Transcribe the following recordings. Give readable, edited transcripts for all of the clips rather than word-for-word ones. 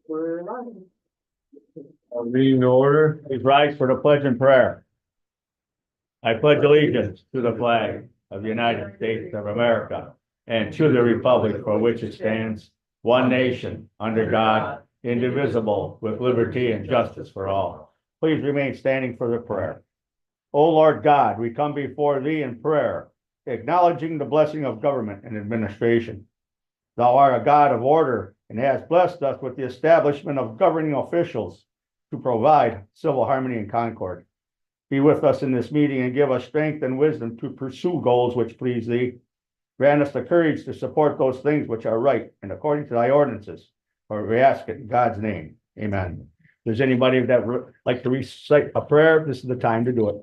We're not. Meeting to order. Please rise for the pledge and prayer. I pledge allegiance to the flag of the United States of America and to the republic for which it stands, one nation, under God, indivisible, with liberty and justice for all. Please remain standing for the prayer. O Lord God, we come before thee in prayer, acknowledging the blessing of government and administration. Thou art a God of order and hast blessed us with the establishment of governing officials to provide civil harmony and concord. Be with us in this meeting and give us strength and wisdom to pursue goals which please thee. Grant us the courage to support those things which are right and according to thy ordinances. For we ask it in God's name. Amen. If there's anybody that would like to recite a prayer, this is the time to do it.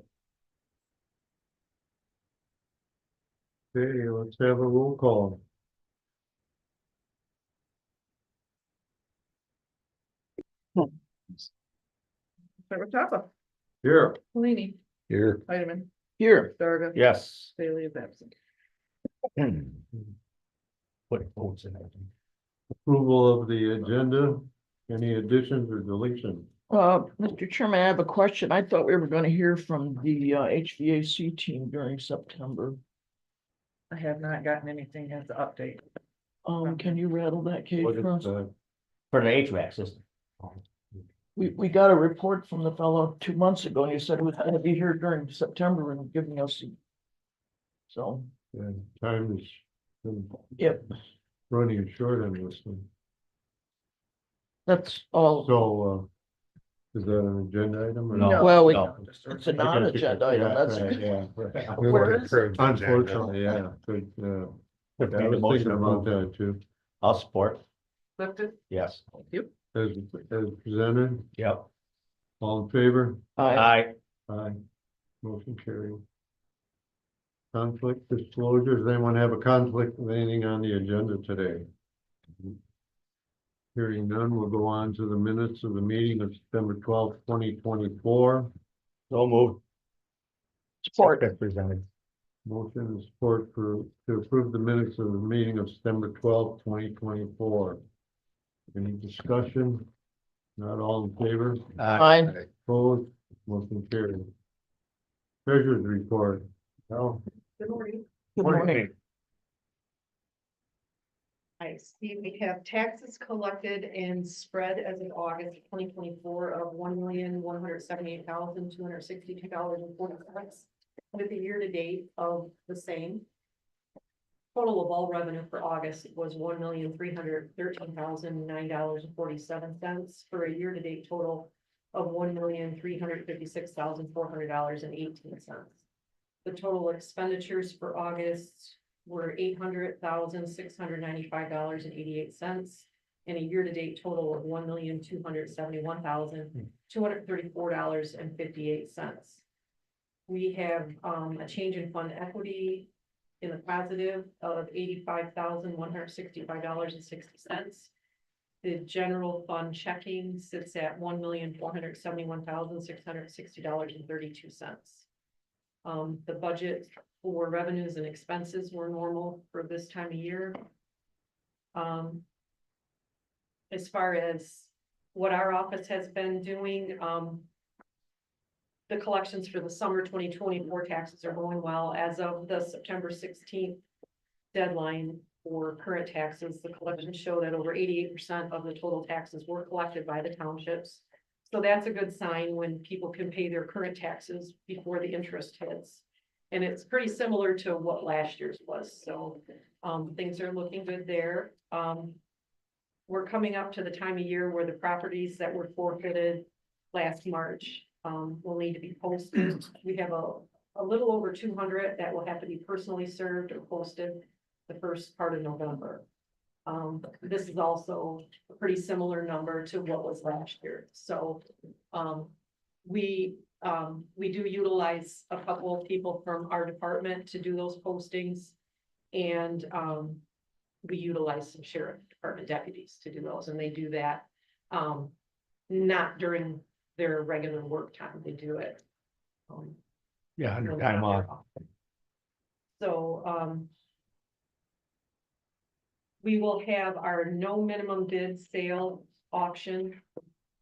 Okay, let's have a roll call. Start with Papa. Here. Pelini. Here. Heidemann. Here. Darga. Yes. Bailey is absent. Put votes in it. Approval of the agenda. Any additions or deletions? Mr. Chairman, I have a question. I thought we were gonna hear from the HVAC team during September. I have not gotten anything as an update. Can you rattle that cage What is, for us? For the HVAC system. We got a report from the fellow 2 months ago. He said he was gonna be here during September and giving us. So, time is yep, running short on this one. that's all. So, is that an agenda item or? No. Well, no. it's a non-agenda item. Yeah, That's. right, yeah, right. Where is it? Unfortunately, yeah, but, If I need a was motion thinking to about approve. that too, I'll support. Lifted. Yes. Thank you. as presented, Yep. all in favor? Aye. Aye. Motion carried. Conflict disclosures, anyone have a conflict of anything on the agenda today? Hearing none, we'll go on to the minutes of the meeting of September 12th, 2024. So moved. Support. Presented. Motion and support to approve the minutes of the meeting of September 12th, 2024. Any discussion? Not all in favor? Aye. Opposed? Motion carried. Treasurer's report. No. Good morning. Good morning. I see we have taxes collected and spread as of August 2024 of $1,178,262.40, with the year to date of the same. Total of all revenue for August was $1,313,009.47 for a year to date total of $1,356,400.18. The total expenditures for August were $800,695.88, and a year-to-date total of $1,271,234.58. We have a change in fund equity in the positive of $85,165.60. The general fund checking sits at $1,471,660.32. The budget for revenues and expenses were normal for this time of year. As far as what our office has been doing, the collections for the summer 2024 taxes are going well. As of the September 16th deadline for current taxes, the collections show that over 88% of the total taxes were collected by the townships. So that's a good sign when people can pay their current taxes before the interest hits. And it's pretty similar to what last year's was. So things are looking good there. We're coming up to the time of year where the properties that were forfeited last March will need to be posted. We have a little over 200 that will have to be personally served or posted the first part of November. This is also a pretty similar number to what was last year. So we do utilize a couple of people from our department to do those postings. And we utilize some sheriff department deputies to do those, and they do that not during their regular work time. They do it. Yeah, under time off. So we will have our no minimum bid sale auction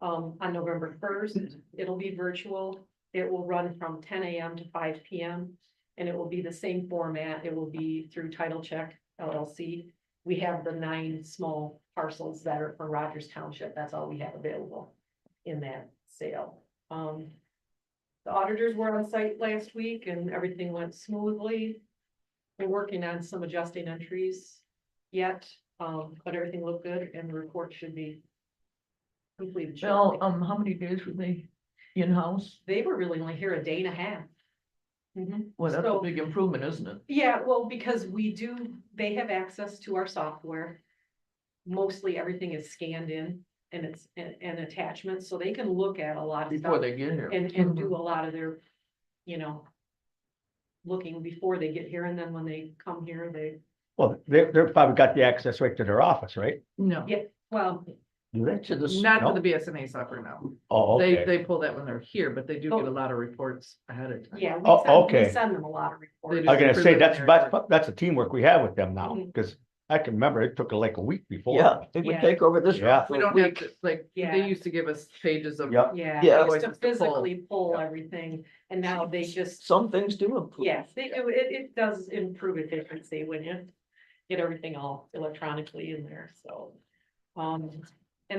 on November 1st. It'll be virtual. It will run from 10 a.m. to 5 p.m. And it will be the same format. It will be through Title Check LLC. We have the 9 small parcels that are from Rogers Township. That's all we have available in that sale. The auditors were on site last week and everything went smoothly. We're working on some adjusting entries yet, but everything looked good and the report should be completed Well, shortly. how many days were they in-house? They were really only here a day and a half. Well, that's a So- big improvement, isn't it? Yeah, well, because they have access to our software. Mostly everything is scanned in and it's an attachment, so they can look at a lot of Before stuff they get here. and do a lot of their, you know, looking before they get here, and then when they come here, they, Well, they're probably got the access right to their office, right? No, yeah, well, Do they? To the, not No. to the BSNA software, no. Oh, They, okay. they pull that when they're here, but they do get Oh. a lot of reports ahead of time. yeah, Oh, we okay. send them a lot of reports. do. I was gonna say, Preliminary that's the teamwork we have with them now, Mhm. because I can remember it took like a week before. yeah, they would Yeah. take over this. Yeah. for We a don't have week. to, like, Yeah. they used to give us pages of. Yep. Yeah, Yeah. they used to Voices to pull. physically pull Yeah. everything, and now they just, Some things do improve. yes, it does improve efficiency when you get everything all electronically in there, so. And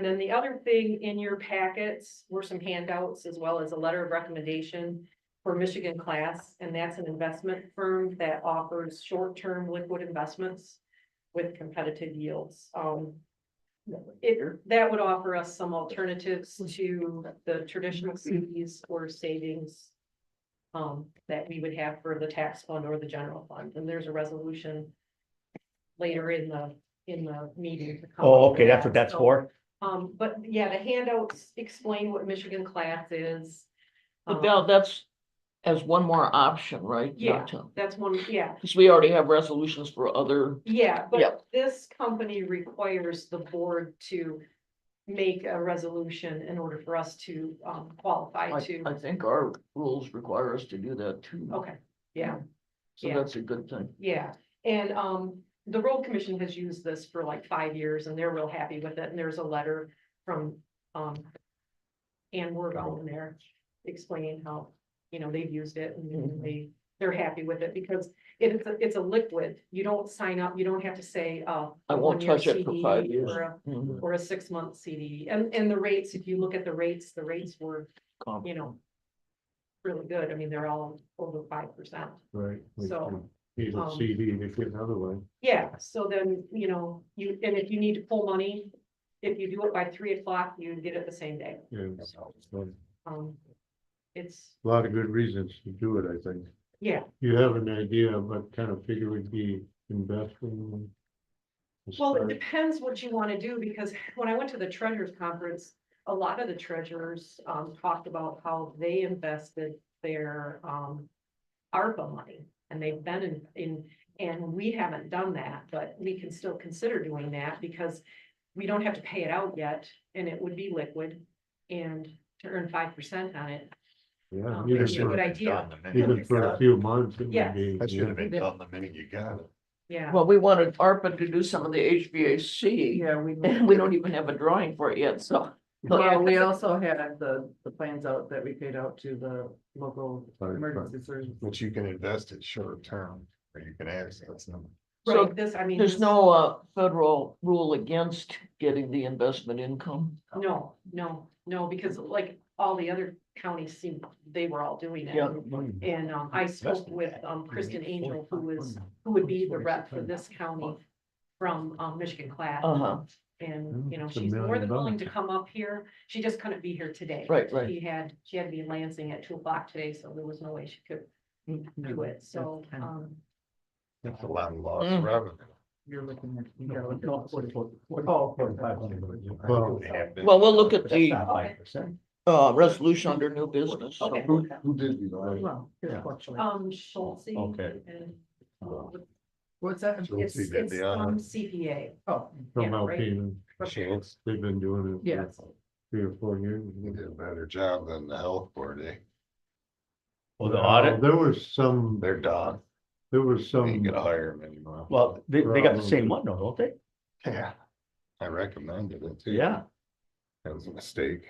then the other thing in your packets were some handouts as well as a letter of recommendation for Michigan Class, and that's an investment firm that offers short-term liquid investments with competitive yields. That would offer us some alternatives to the traditional CDs or savings that we would have for the tax fund or the general fund, and there's a resolution later in the meeting to come. Oh, up okay, with that's that. what that's So, for? but yeah, the handouts explain what Michigan Class is. But now that's as one more option, right? Yeah. That's one, yeah, Because we already have resolutions for other, yeah, Yeah. but this company requires the board to make a resolution in order for us to qualify to, I think our rules require us to do that too. okay, yeah. So yeah. that's a good thing. Yeah, and the road commission has used this for like 5 years and they're real happy with it. And there's a letter from Ann Wargo in there explaining how, you know, they've used it and they're happy with it because it's a liquid. You don't sign up, you don't have to say I a won't 1-year touch it for 5 CD years. or or a 6-month CD. And the rates, if you look at the rates were, Com- you know, really good. I mean, they're all over 5%. Right. So, He's a um, CD, they get another one. Yeah, so then, you know, and if you need to pull money, if you do it by 3 o'clock, you get it the same day. Yeah, So, so, it's, a lot of good reasons to do it, I think. yeah, You have an idea of what kind of figure would be investing? to well, it start? depends what you want to do, because when I went to the treasurers conference, a lot of the treasurers, talked about how they invested their, ARPA money. And they've been and we haven't done that, but we can still consider doing that because we don't have to pay it out yet and it would be liquid. And to earn 5% on it, Yeah, would be a good even idea. for a few months. it would Yeah. be- That should have been done the minute you got it. Yeah, Well, we wanted ARPA to do some of the HVAC, Yeah, and we don't even have a drawing for it yet, so. Well, we also had the plans out that we paid out to the local Fire emergency services. But you can invest it short term, or you can access them. So right, this, I mean. there's this- no federal rule against getting the investment income. No, because like all the other counties seem, they were all doing it. Yeah. And I spoke with Kristen Angel, who would be the rep for this county from Michigan Class. Uh-huh, And, you know, It's $1 she's more than million. willing to come up here. She just couldn't be here today. right. She had to be in Lansing at 2 o'clock today, so there was no way she could do it. So, That's a lot of lost Mm. revenue. You're looking at. You gotta look at- Oh, 4500. Well, They have been- Well, we'll look at That's the not 5%. resolution under new business. so. Okay. Who did you buy? Well, it Yeah. fluctuates. Schultz. Okay. And What's that? Schultz it's did the honor. CPA. Oh, From Yeah, right. Alpena, Schultz, they've been doing it. for yes. 3 or 4 years. he did a better job than the health board, eh? Well, the audit, There was some, They're done. there was You ain't some, gonna hire him anymore. well, they got the same one though, don't they? Yeah. I recommended it too. Yeah. That was a mistake.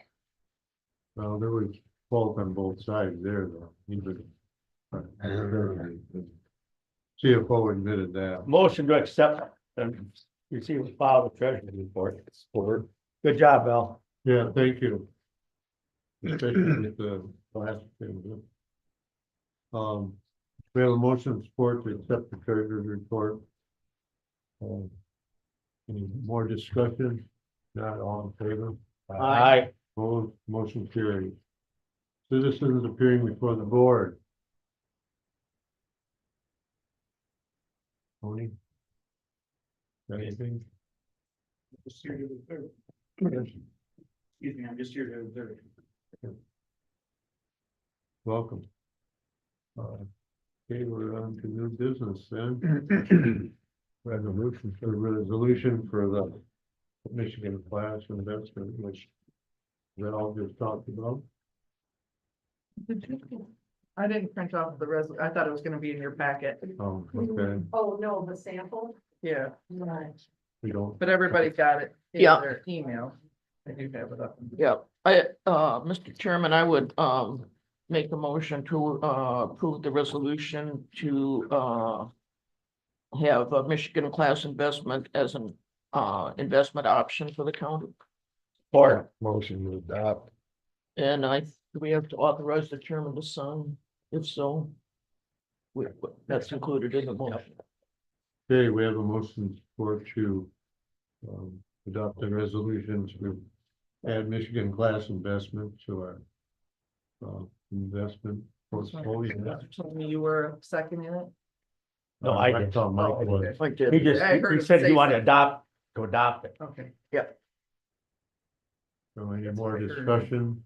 Well, there was fault on both sides there, though. Even CFO admitted that. Motion to accept and receive and file the treasurer's report. Support. Good job, Bill. Yeah, thank you. Especially with the last thing. We have a motion of support to accept the treasurer's report. Any more discussion? Not all in favor? Aye. Opposed, motion carried. Citizens appearing before the board. Tony? Got anything? Just here to observe. Excuse me, I'm just here to observe. Welcome. Okay, we're on to new business then. Resolution for the Michigan class investment, which Ralph just talked about. I didn't print off I thought it was gonna be in your packet. Oh, okay, Oh, no, the sample? Yeah, Right. we don't, but everybody got it in Yeah. their email. I do have it up. Yeah, Mr. Chairman, I would, make a motion to, approve the resolution to, have a Michigan class investment as an, investment option for the county. Support. Motion to adopt. And do we have to authorize the chairman to sign, if so? That's included in the motion. okay, we have a motion support to adopt a resolution to add Michigan class investment to our investment portfolio. Told me you were seconding it. No, I did. thought Mike Oh, was. okay. I He did. just, I heard he him said he say wanted something. to adopt it. Okay. So any That's more what I heard. discussion?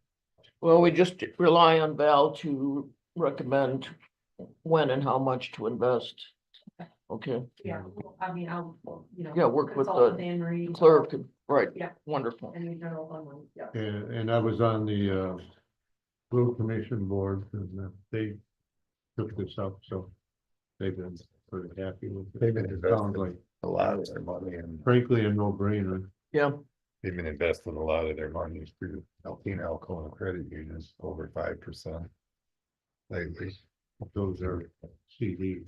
Well, we just rely on Val to recommend when and how much to invest. Okay, Yeah, well, I mean, I'll, you know. Yeah, work with consult the Anne Marie. clerk, right? Yeah. Wonderful. And the general fund, one, yeah. And I was on the Blue Commission board and they took this up, so they've been pretty happy with it. They've been It sounds investing like a lot of their money and frankly a no-brainer. Yeah, they've been investing a lot of their money through Alpena Alcoa credit unions, over 5%. Lately, Those are CDs,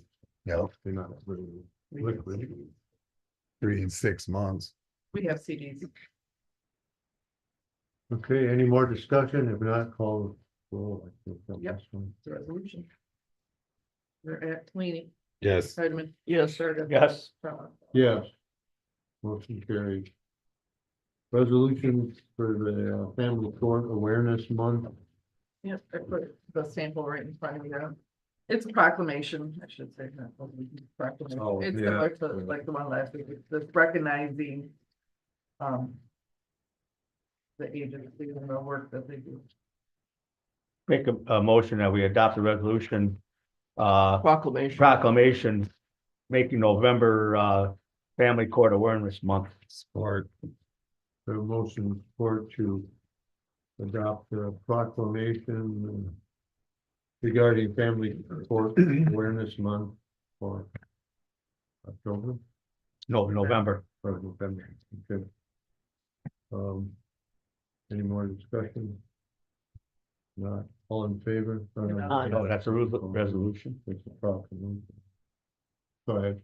yeah, they're not really liquid. 3 and 6 months. We have CDs. Okay, any more discussion? If not, call. Roll. I think that Yep. was one. The resolution. We're at Queenie, Yes, Sedgman, yes, Sargent. Yes. Front. Yes. Motion carried. Resolution for the Family Court Awareness Month. Yep, I put the sample right in front of you. It's a proclamation, I should say. Not proclamation. Oh, It's yeah. similar to like the one last week, it's just recognizing the agency and the work that they do. Make a motion that we adopt a resolution, proclamation making November, Family Court Awareness Month. support. The motion support to adopt a proclamation regarding Family Court Awareness Month for October No, November. or November. Okay. Any more discussion? Not all in favor? Aye. No, that's a resolution. It's a proclamation. Go ahead.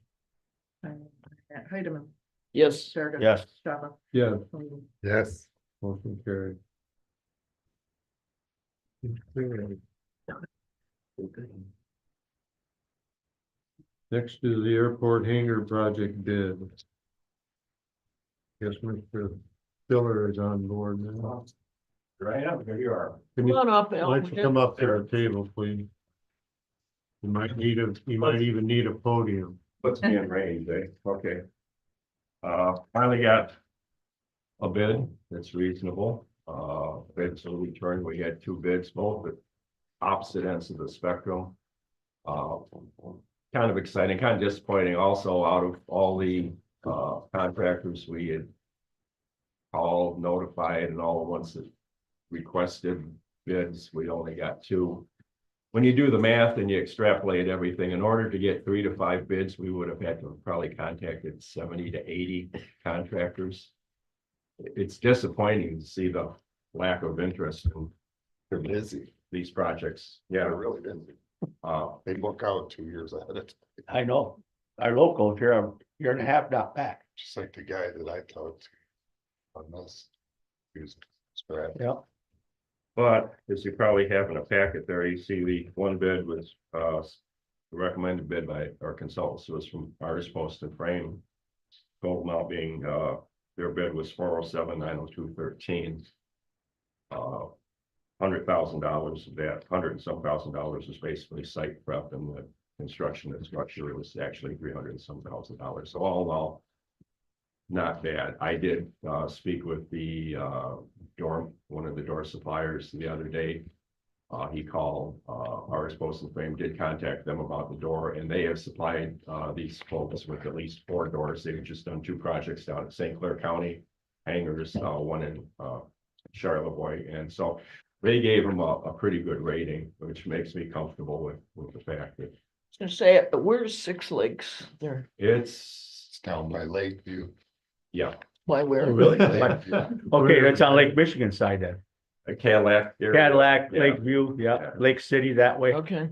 Heidemann, yes, Sargent. Yes. Stapa. Yeah, Yes, motion carried. Next is the airport hangar project bid. Guess Mr. Stiller is on board now. Right up, here you are. Can come you, on up, Al. why don't you come up to our table, please? You might even need a podium. Puts me in range, eh? Okay. Finally got a bid that's reasonable. Bids will return. We had 2 bids, both at opposite ends of the spectrum. Kind of exciting, kind of disappointing also. Out of all the contractors we had called, notified, and all the ones that requested bids, we only got 2. When you do the math and you extrapolate everything, in order to get 3 to 5 bids, we would have had to have probably contacted 70 to 80 contractors. it's disappointing to see the lack of interest in They're busy. these projects. Yeah, They're really busy. uh, They book out 2 years ahead of time. I know, our locals here, a year and a half not back. Just like the guy that I talked to on this. He was scratch. Yeah. but as you probably have in a packet there, you see the one bid was, the recommended bid by our consultants was from Artist Post and Frame. Total amount being, their bid was 407,902.13. $100,000 of that, $100 and some $1,000 is basically site prep, and the construction and structure was actually $300 and some $1,000. So all in all, not bad. I did speak with the one of the door suppliers the other day. He called Artist Post and Frame, did contact them about the door, and they have supplied these folks with at least 4 doors. They've just done 2 projects down in St. Clair County, hangars, one in Charlevoix, and so they gave them a pretty good rating, which makes me comfortable with the fact that I was gonna say, where's Six Lakes there? It's down by Lakeview. yeah, Why, where? Oh, really? Lakeview. Okay, that's on Lake Michigan side then. a Cadillac. area. Cadillac, Yeah. Lakeview, yeah, Yeah. Lake City that way. Okay,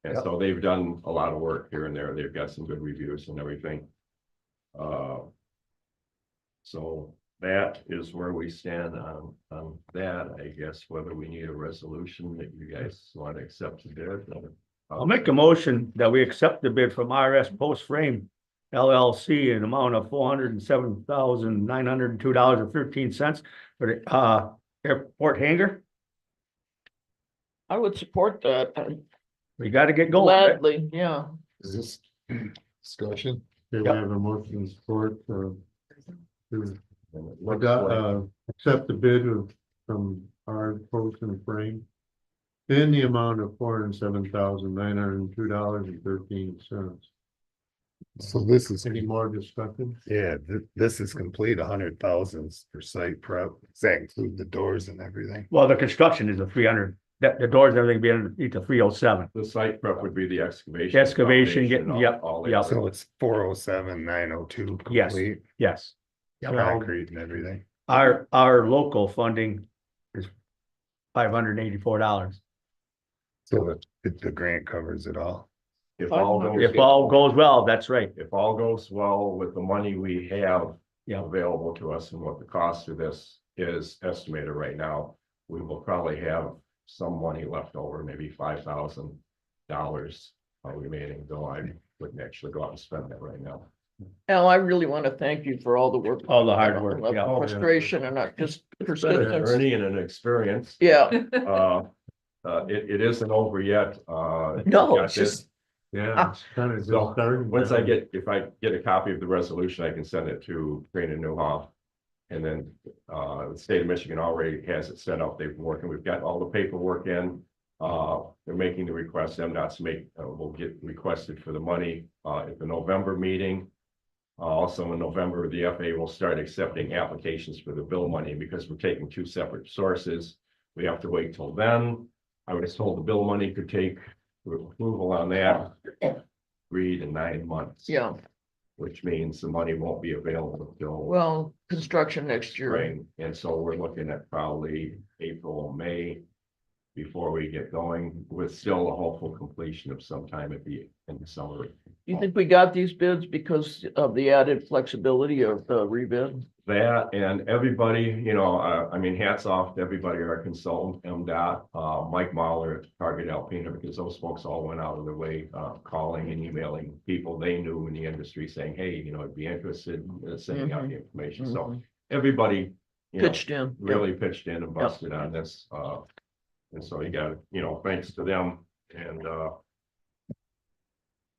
And so they've done a lot of work here and there. They've got some good reviews and everything. So that is where we stand on that, I guess, whether we need a resolution that you guys want to accept the bid. I'll make a motion that we accept the bid from RS Post Frame LLC in amount of $407,902.13 for the airport hangar. I would support that We gotta get going. gladly, yeah. Is this discussion? Okay, we Yep. have a motion and support, to Looks like- accept the bid from our post and frame in the amount of $407,902.13. So this is, Any more discussion? yeah, this is complete 100,000 for site prep. Does that include the doors and everything? Well, the construction is a 300, the doors, everything be underneath the 307. The site prep would be the excavation. Excavation, foundation, getting- all- yep, all that yep. stuff. So it's 407,902 Yes. complete, Yes. Yep. concrete and everything. Our local funding is $584. So the grant covers it all. If all goes. If all goes well, that's right. If all goes well with the money we have. Yeah. Available to us and what the cost of this is estimated right now, we will probably have some money left over, maybe $5,000 remaining, though I wouldn't actually go out and spend that right now. Al, I really want to thank you for all the work. All the hard work, and the yeah. Frustration and not just It's been an persistence. journey and an experience. Yeah, It isn't over yet. no, got it's this. just, Yeah, it's kind of just So, starting. Once if I get a copy of the resolution, I can send it to Crane and Newhoff. And then, the state of Michigan already has it set up. They've been working, we've got all the paperwork in. They're making the request, MDOT's will get requested for the money, at the November meeting. Also in November, the FAA will start accepting applications for the bill money because we're taking 2 separate sources. We have to wait till then. I was told the bill money could take approval on that 3 to 9 months. yeah, Which means the money won't be available until well, construction next year. spring, and so we're looking at probably April, May. Before we get going, with still a hopeful completion of sometime in the summer. You think we got these bids because of the added flexibility of the rebid? That and everybody, I mean, hats off to everybody, our consultant, MDOT, Mike Mahler at Target Alpena, because those folks all went out of their way, calling and emailing people they knew in the industry saying, hey, I'd be interested in sending out the information. So Mhm. everybody, Pitched in. really pitched in and busted on this. And so you got, thanks to them and,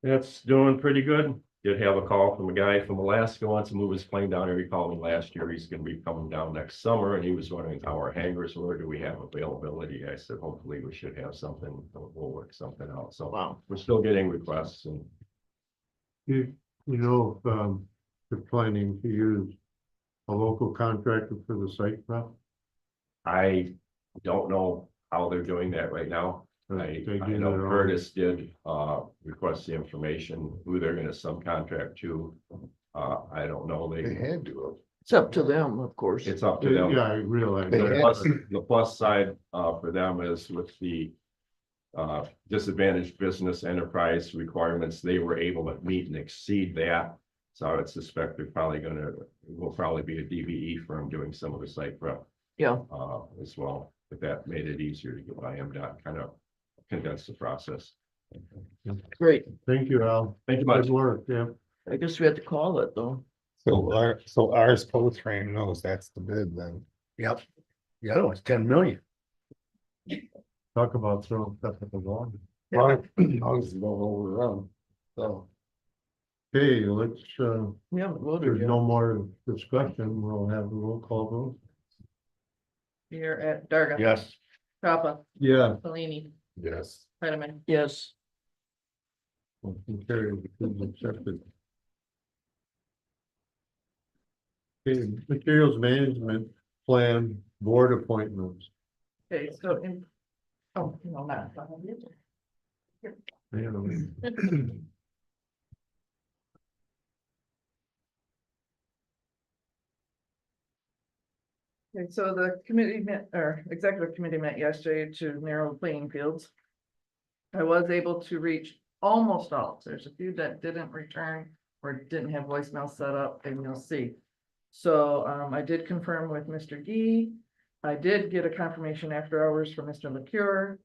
that's doing pretty good. Did have a call from a guy from Alaska, wants to move his plane down here. He called me last year. He's gonna be coming down next summer and he was wondering how our hangars were. Do we have availability? I said, hopefully we should have something. We'll work something out. So Wow. we're still getting requests and You know, if you're planning to use a local contractor for the site prep? I don't know how they're doing that right now. I They do know their own. Curtis did request the information, who they're gonna subcontract to. I don't know, They they, had to It's up to them, of course. It's up to them. Yeah, I realize. They that. Plus, the plus side, for them is with the disadvantaged business enterprise requirements, they were able to meet and exceed that. So I would suspect they're probably will probably be a DBE firm doing some of the site prep, Yeah, as well. But that made it easier to get by MDOT, kind of condense the process. great. Thank you, Al. Thank you much. Good work, yeah. I guess we have to call it though. So ours post frame knows that's the bid then. Yep. The other one's 10 million. Talk about throwing stuff at the wall. Well, as long as you don't overrun, so. Okay, let's, We haven't there's voted yet. no more discussion, we'll have a roll call vote. Here at Darga. Yes. Papa, Yeah. Palini, Yes. Hardeman. Yes, Motion carried, it's accepted. Okay, materials management plan, board appointments. Okay, so in, oh, no, not. Okay, so the committee met, or executive committee met yesterday to narrow playing fields. I was able to reach almost all. There's a few that didn't return or didn't have voicemail set up, and you'll see. So I did confirm with Mr. Gee. I did get a confirmation after hours from Mr. LaCure.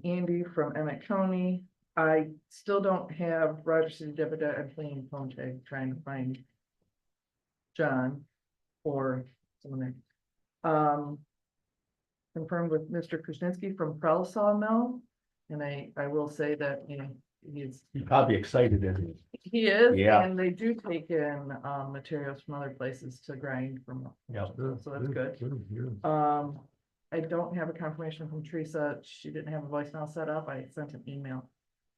Andy from Emmett County. I still don't have Roger City Deputy and playing phone tag, trying to find John or someone there. Confirmed with Mr. Krasinski from Prell Sawmill. And I will say that, you know, he's, You're probably excited, isn't he is, Yeah. and they do take in materials from other places to grind from. he? Yeah. So that's good. Yeah. I don't have a confirmation from Teresa. She didn't have a voicemail set up. I sent an email.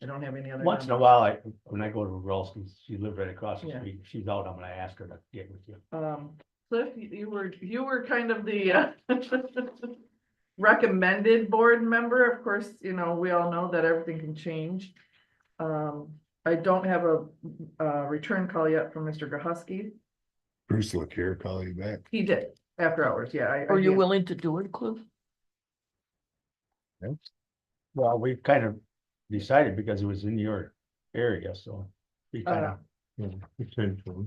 I don't have any other. Once in a number. while, when I go to Ruralski's, she lives right across the Yeah. street. If she's out, I'm gonna ask her to get with you. Cliff, you were kind of the recommended board member. Of course, you know, we all know that everything can change. I don't have a return call yet from Mr. Grahusky. Bruce LaCure call you back. He did after hours. Yeah. are you did. willing to do it, Cliff? Well, we've kind of decided because it was in your area, so we kind of, Yeah, potentially.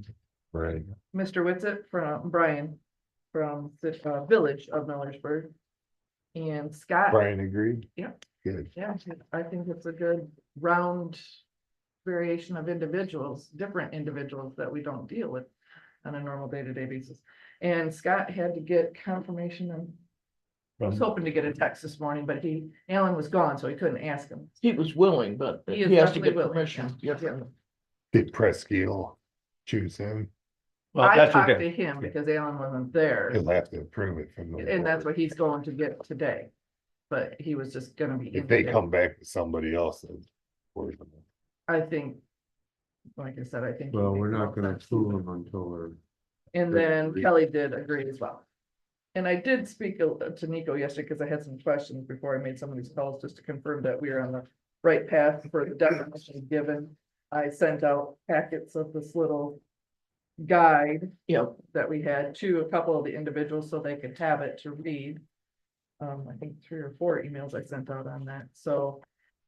Right. Mr. Witsit from Brian from the village of Millersburg. And Scott. Brian agreed? Yeah. Good. Yeah, I think it's a good round variation of individuals, different individuals that we don't deal with on a normal day-to-day basis. And Scott had to get confirmation, and I was from, hoping to get a text this morning, but Alan was gone, so he couldn't ask him. He was willing, but He is he has to definitely get willing, permission. yeah. Yeah. Did Presque choose him? well, I that's what talked to they, him because Alan wasn't there, He'll have to approve it from the. and that's board. what he's going to get today. But he was just gonna be. in If they today. come back with somebody else, then. we're gonna- I think, like I said, I think. Well, we're not gonna approve them until we're. And then Kelly did agree as well. And I did speak to Nico yesterday because I had some questions before I made some of these calls, just to confirm that we are on the right path for the definition given. I sent out packets of this little guide Yeah, that we had to a couple of the individuals so they could have it to read. I think 3 or 4 emails I sent out on that. So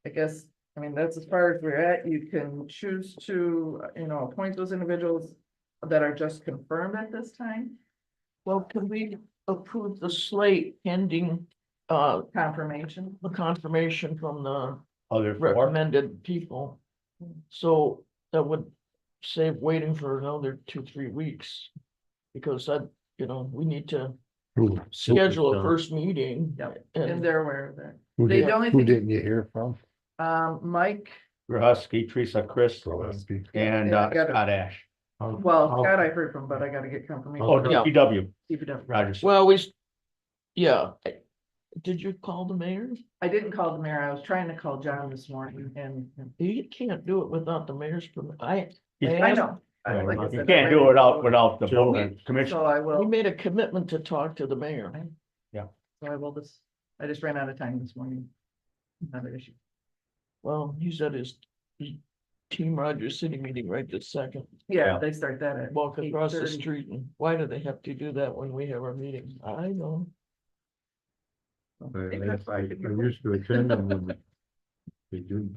I guess, I mean, that's as far as we're at. You can choose to, you know, appoint those individuals that are just confirmed at this time. well, can we approve the slate pending Confirmation. the confirmation from the other four. recommended people? So that would save waiting for another 2-3 weeks. Because you know, we need to schedule a first meeting. Yep, and And they're aware of that. Who They- the only who thing- didn't you hear from? Mike, Husky, Teresa, Chris, Presque. and Yeah, I got it. Scott Ash. well, Scott, I heard from, but I gotta get confirmation. Oh, from Yeah. DPW, DPW. Rogers. well, yeah. Did you call the mayor? I didn't call the mayor. I was trying to call John this morning and You can't do it without the mayor's permit. I I know. Yeah, Like I you said, can't I do it read- without the Joe. building commission. So I we will, made a commitment to talk to the mayor. so I will just, I just ran out of time this morning. Not an issue. Well, he said Team Rogers City meeting right this second. Yeah, Yeah. they start that at Walk across the 8:30. street, and why do they have to do that when we have our meeting? I know. I used to attend them when they do.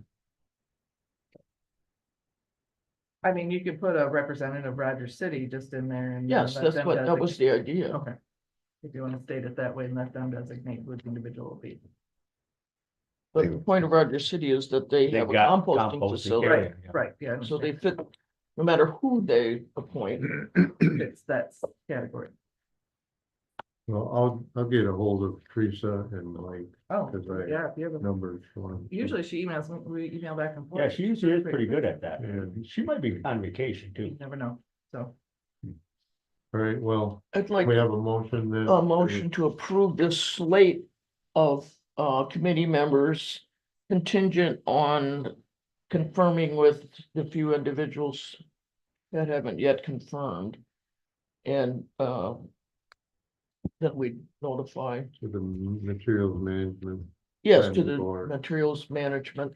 I mean, you could put a representative of Rogers City just in there and. Yes, let that's them what, that was designate. the idea. Okay. If you want to state it that way and let them designate who the individual will be. But the point of Rogers City is that they They've have a got composting composting facility, area. Right, yeah. so they fit, no matter who they appoint. It's that category. Well, I'll get a hold of Teresa and Mike, Oh, 'Cause I- yeah, if you have a, numbers for them. usually she emails me, we email back and forth. Yeah, she usually is pretty good at that. Yeah. She might be on vacation You too. never know, so. All right, well, I'd like we have a motion then. a motion to approve this slate of committee members contingent on confirming with the few individuals that haven't yet confirmed. And that we notify, To the materials management. yes, to Planning the board. Materials Management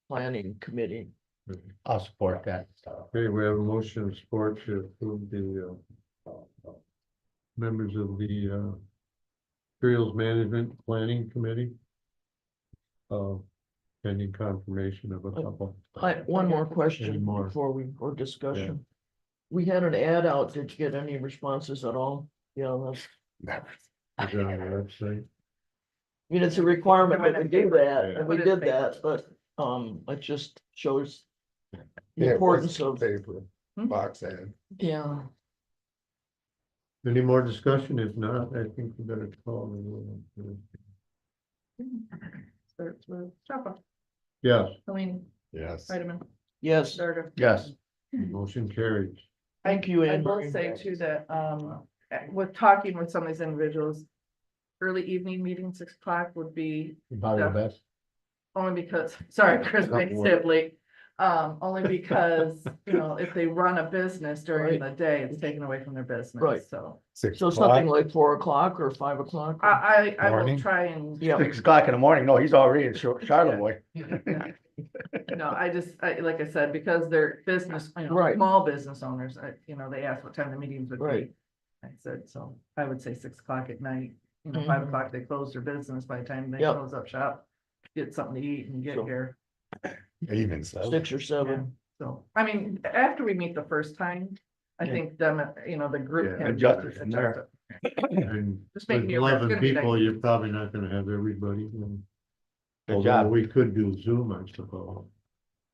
Planning Committee. I'll support that. Okay, we have a motion of support to approve the members of the materials management planning committee. Pending confirmation of a couple. One more Any question more? before we, or discussion. We had an ad out, did you get any responses at all? Yeah, that's, Is it on the website? I mean, it's a requirement that we do that, and we What is did paper? that, but, it just shows the Yeah, it importance was of, paper, Hmm? box ad. yeah. Any more discussion? If not, I think we better call. Starts with Chapa, Yes, Helene, Yes. Vitamin, Yes, Darga. Yes, motion carries. thank you, I Anne will Marie. say too that, with talking with some of these individuals, early evening meeting, 6 o'clock would be probably the best. only because, sorry, Chris, Not work. Sibley. Only because, if they run a business during the day, it's taken away from their business, Right. so. 6 So o'clock. something like 4 o'clock or 5 o'clock? I will Morning? try and. Yeah. 6 o'clock in the morning, no, he's already in Charlevoix. No, like I said, because they're business, Right. small business owners, they asked what time the meetings would be. Right. I said, so I would say 6 o'clock at night, Mhm. 5 o'clock, they close their business by the time they Yep. close up shop. Get something to eat and get Sure. here, Even so. 6 or 7. so, I mean, after we meet the first time, I Yeah. think them, the group. Yeah, can adjust it from there. And Just with making you aware, it's 11 gonna be people, nice. you're probably not gonna have everybody. Good Although job. we could do Zoom, I suppose.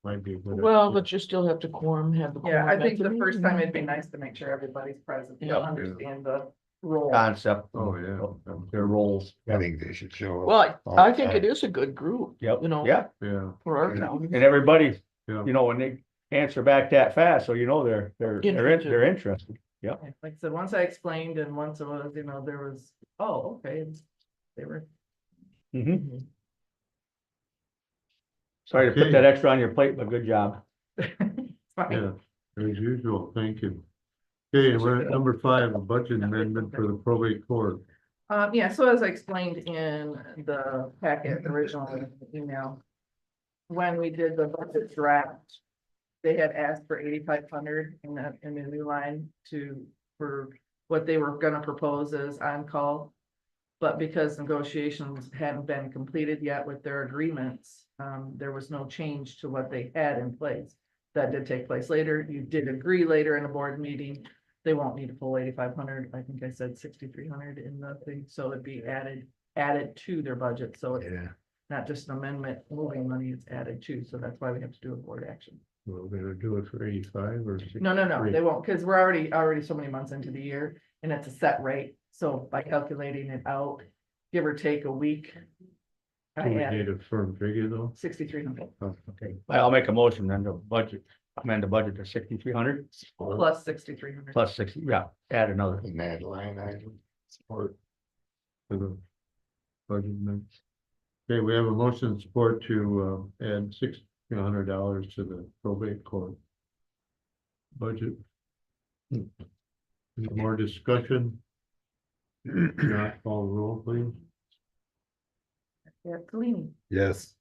Might be. a good Well, idea. but you still have to have the. Yeah, I quorum think at the first meeting. time it'd be nice to make sure everybody's present, Yeah. understand the role. Concept. Oh, yeah. Their roles. I think they should show up. Well, all I the think time. it is a good group. Yep, You know, yeah, Yeah, for our Yeah. county. and everybody, yeah. when they answer back that fast, so they're interested. Yeah, like I said, once I explained and once it was, there was, oh, okay, they were. Mhm. Mhm. Sorry to put Okay. that extra on your plate, but good job. It's fine. Yeah, as usual, thank you. Okay, we're at number 5, a budget amendment for the probate court. Yeah, so as I explained in the packet originally, in the email. When we did the budget draft, they had asked for 8,500 in the new line for what they were gonna propose as on-call. But because negotiations hadn't been completed yet with their agreements, there was no change to what they had in place. That did take place later. You did agree later in a board meeting. They won't need a full 8,500. I think I said 6,300 in the thing, so it'd be added to their budget. So it's Yeah. not just an amendment, moving money, it's added to. So that's why we have to do a board action. We're gonna do it for 85 or 63? No, they won't, because we're already so many months into the year and it's a set rate. So by calculating it out, give or take a week. Do I we added need a firm figure though? 6,300 Oh, okay. I'll make a motion then to amend the budget to 6,300 plus 6,300. plus 60, yeah, add another. And that line item. Support. For the budget amendment. Okay, we have a motion and support to add $600 to the probate court budget. Any more discussion? Not call the roll, please. Yeah, Colleen, Yes.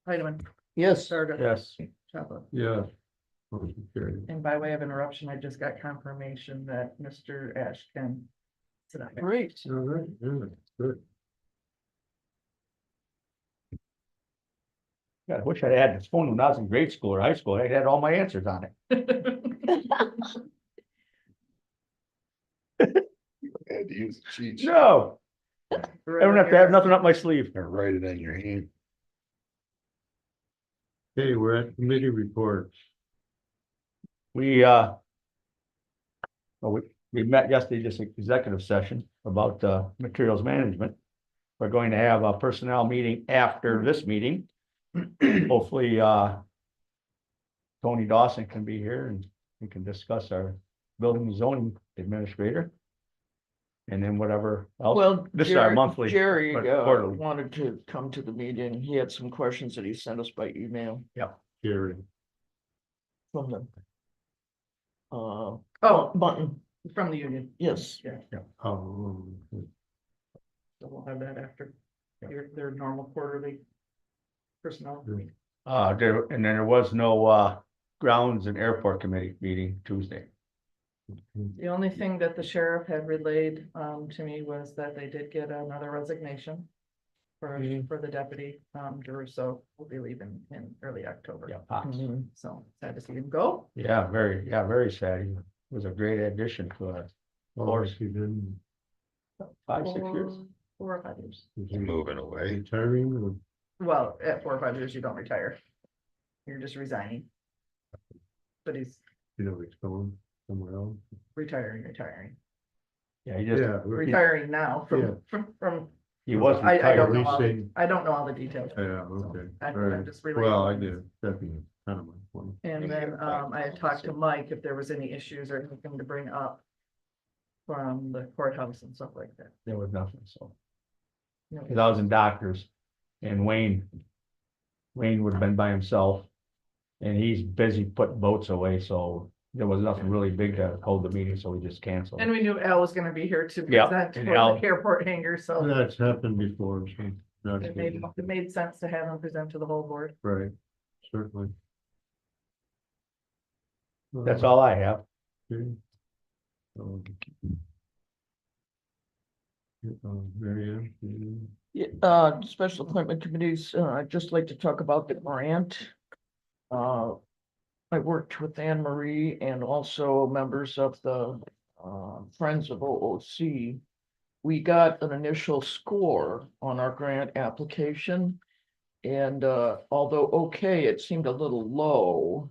Heidemann, Yes, Sarda. Yes, Chapa. Yeah, Motion carried. And by way of interruption, I just got confirmation that Mr. Ash can sit up. Great. All right, yeah, good. God, I wish I'd had this phone when I was in grade school or high school. I had all my answers on it. Had to use the cheat sheet No, I don't have to have nothing up my sleeve. or write it in your hand. Okay, we're at committee reports. We, well, we met yesterday, this executive session about, materials management. We're going to have a personnel meeting after this meeting. Hopefully, Tony Dawson can be here and we can discuss our building and zoning administrator. And then whatever else. Well, This is our Jerry, monthly, Jerry, but quarterly. wanted to come to the meeting. He had some questions that he sent us by email Jerry. from the Oh, button. from the union. Yes. Oh, So we'll have that after their normal quarterly personnel. Good. And then there was no, grounds and airport committee meeting Tuesday. The only thing that the sheriff had relayed to me was that they did get another resignation for the deputy. Deruso will be leaving in early October. Yeah, Pops. Mhm. So sad to see him go. Yeah, very sad. He was a great addition to our Of course, he didn't. 5-6 years. 4 or 5 years. Is he Moving away. retiring or? Well, at 4 or 5 years, you don't retire. You're just resigning. But he's You know, he's going somewhere else. retiring. Yeah, he just, Yeah. Retiring now Yeah. from, he was I retired. don't know, Releasing. I don't know all the details. Yeah, okay. I- All I'm right. just relaying. Well, I did, definitely, kind of my point. And then, I had talked to Mike if there was any issues or anything to bring up from the courthouse and stuff like that. There was nothing, so. You know, Cause I was in doctors and Wayne would have been by himself. And he's busy putting boats away, so there was nothing really big to hold the meeting, so we just canceled. And we knew Al was gonna be here to Yeah, present and for Al- the airport hangar, so That's happened before, so. That's it made sense to have him present to the whole board. right, certainly. That's all I have. Okay. Mary Ann, you- Yeah, special appointment committees, I'd just like to talk about the grant. I worked with Anne Marie and also members of the Friends of OOC. We got an initial score on our grant application. And although okay, it seemed a little low.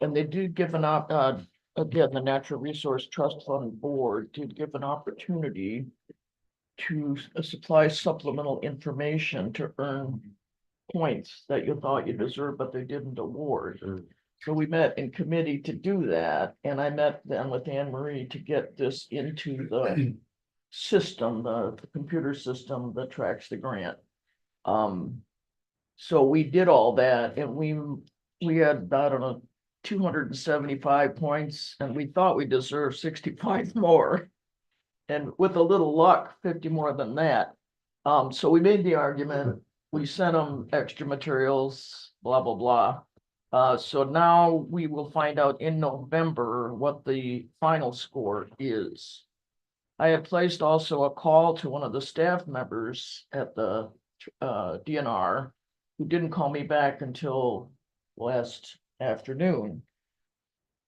And they did give again, the Natural Resource Trust Fund Board did give an opportunity to supply supplemental information to earn points that you thought you deserved, but they didn't award. So we met in committee to do that, and I met then with Anne Marie to get this into the system, the computer system that tracks the grant. So we did all that, and we had, I don't know, 275 points, and we thought we deserved 65 more. And with a little luck, 50 more than that. So we made the argument, we sent them extra materials, blah, blah, blah. So now we will find out in November what the final score is. I had placed also a call to one of the staff members at the DNR who didn't call me back until last afternoon.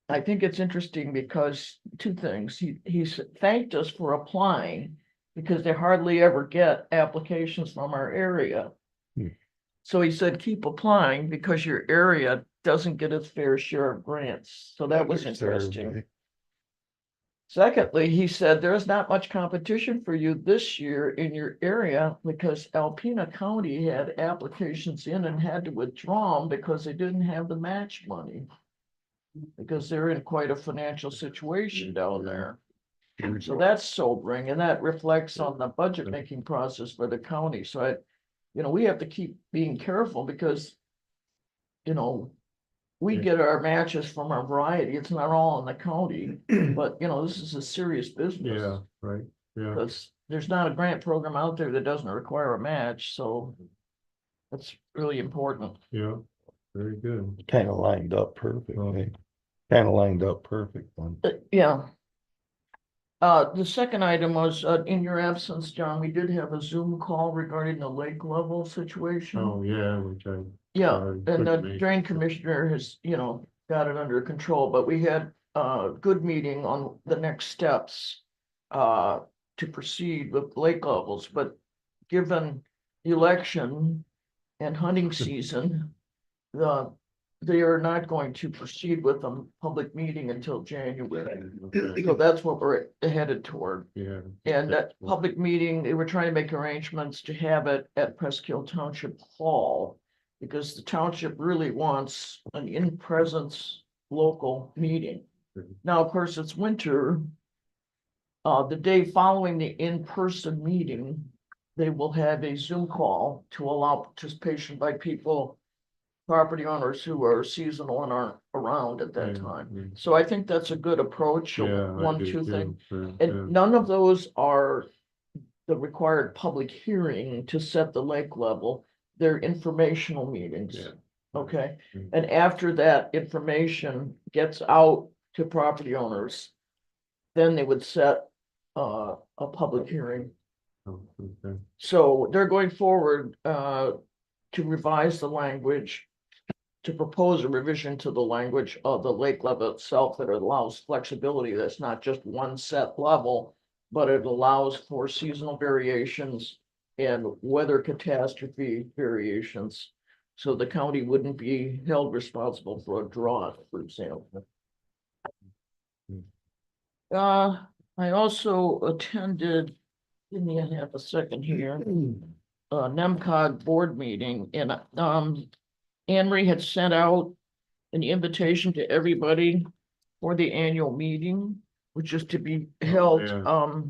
I think it's interesting because 2 things. He thanked us for applying because they hardly ever get applications from our area. So he said, keep applying because your area doesn't get its fair share of grants. So that was interesting. Secondly, he said, there's not much competition for you this year in your area because Alpena County had applications in and had to withdraw them because they didn't have the match money. Because they're in quite a financial situation down there. So that's sobering, and that reflects on the budget making process for the county. So we have to keep being careful because, we get our matches from our variety. It's not all in the county, but this is a serious business. Yeah, right, yeah. Because there's not a grant program out there that doesn't require a match, so that's really important. Yeah, very good. Kind of lined up perfectly. Kind of lined up perfect then. Yeah. The second item was, in your absence, John, we did have a Zoom call regarding the lake level situation. Oh, yeah, which I. Yeah, sorry, and couldn't the make it. drain commissioner has, got it under control, but we had a good meeting on the next steps. To proceed with lake levels, but given the election and hunting season. They are not going to proceed with a public meeting until January. Okay, So that's what we're headed toward. yeah. And that public meeting, they were trying to make arrangements to have it at Presque Township Hall. Because the township really wants an in-presence local meeting. Now, of course, it's winter. The day following the in-person meeting, they will have a Zoom call to allow participation by people, property owners who are seasonal and aren't around at that Yeah, time. yeah. So I think that's a good approach, a Yeah. I do 1-2 too, thing. yeah, yeah. And none of those are the required public hearing to set the lake level. They're informational meetings. Yeah. Okay, Mm. and after that information gets out to property owners, then they would set a public hearing. Oh, okay. So they're going forward to revise the language, to propose a revision to the language of the lake level itself that allows flexibility. That's not just one set level, but it allows for seasonal variations and weather catastrophe variations. So the county wouldn't be held responsible for a drought, for example. I also attended, give me a half a second here, NEMCOG board meeting, and Anne Marie had sent out an invitation to everybody for the annual meeting, which is to be held yeah.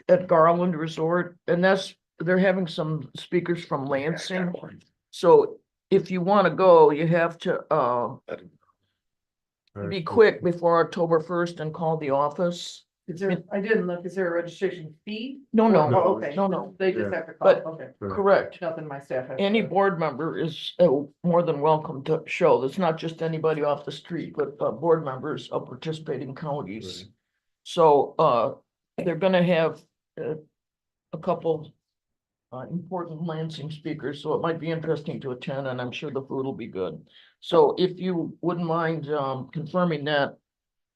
at Garland Resort, and they're having some speakers from Lansing. So if you want to go, you have to be quick before October 1st and call the office. Is there, I didn't look, is there a registration fee? No, no, Oh, okay. no. They just Yeah. have to call, But- okay. Correct. Nothing my staff has. Any to- board member is more than welcome to show. It's not just anybody off the street, but board members of participating counties. Right. So they're gonna have a couple important Lansing speakers, so it might be interesting to attend, and I'm sure the food will be good. So if you wouldn't mind confirming that,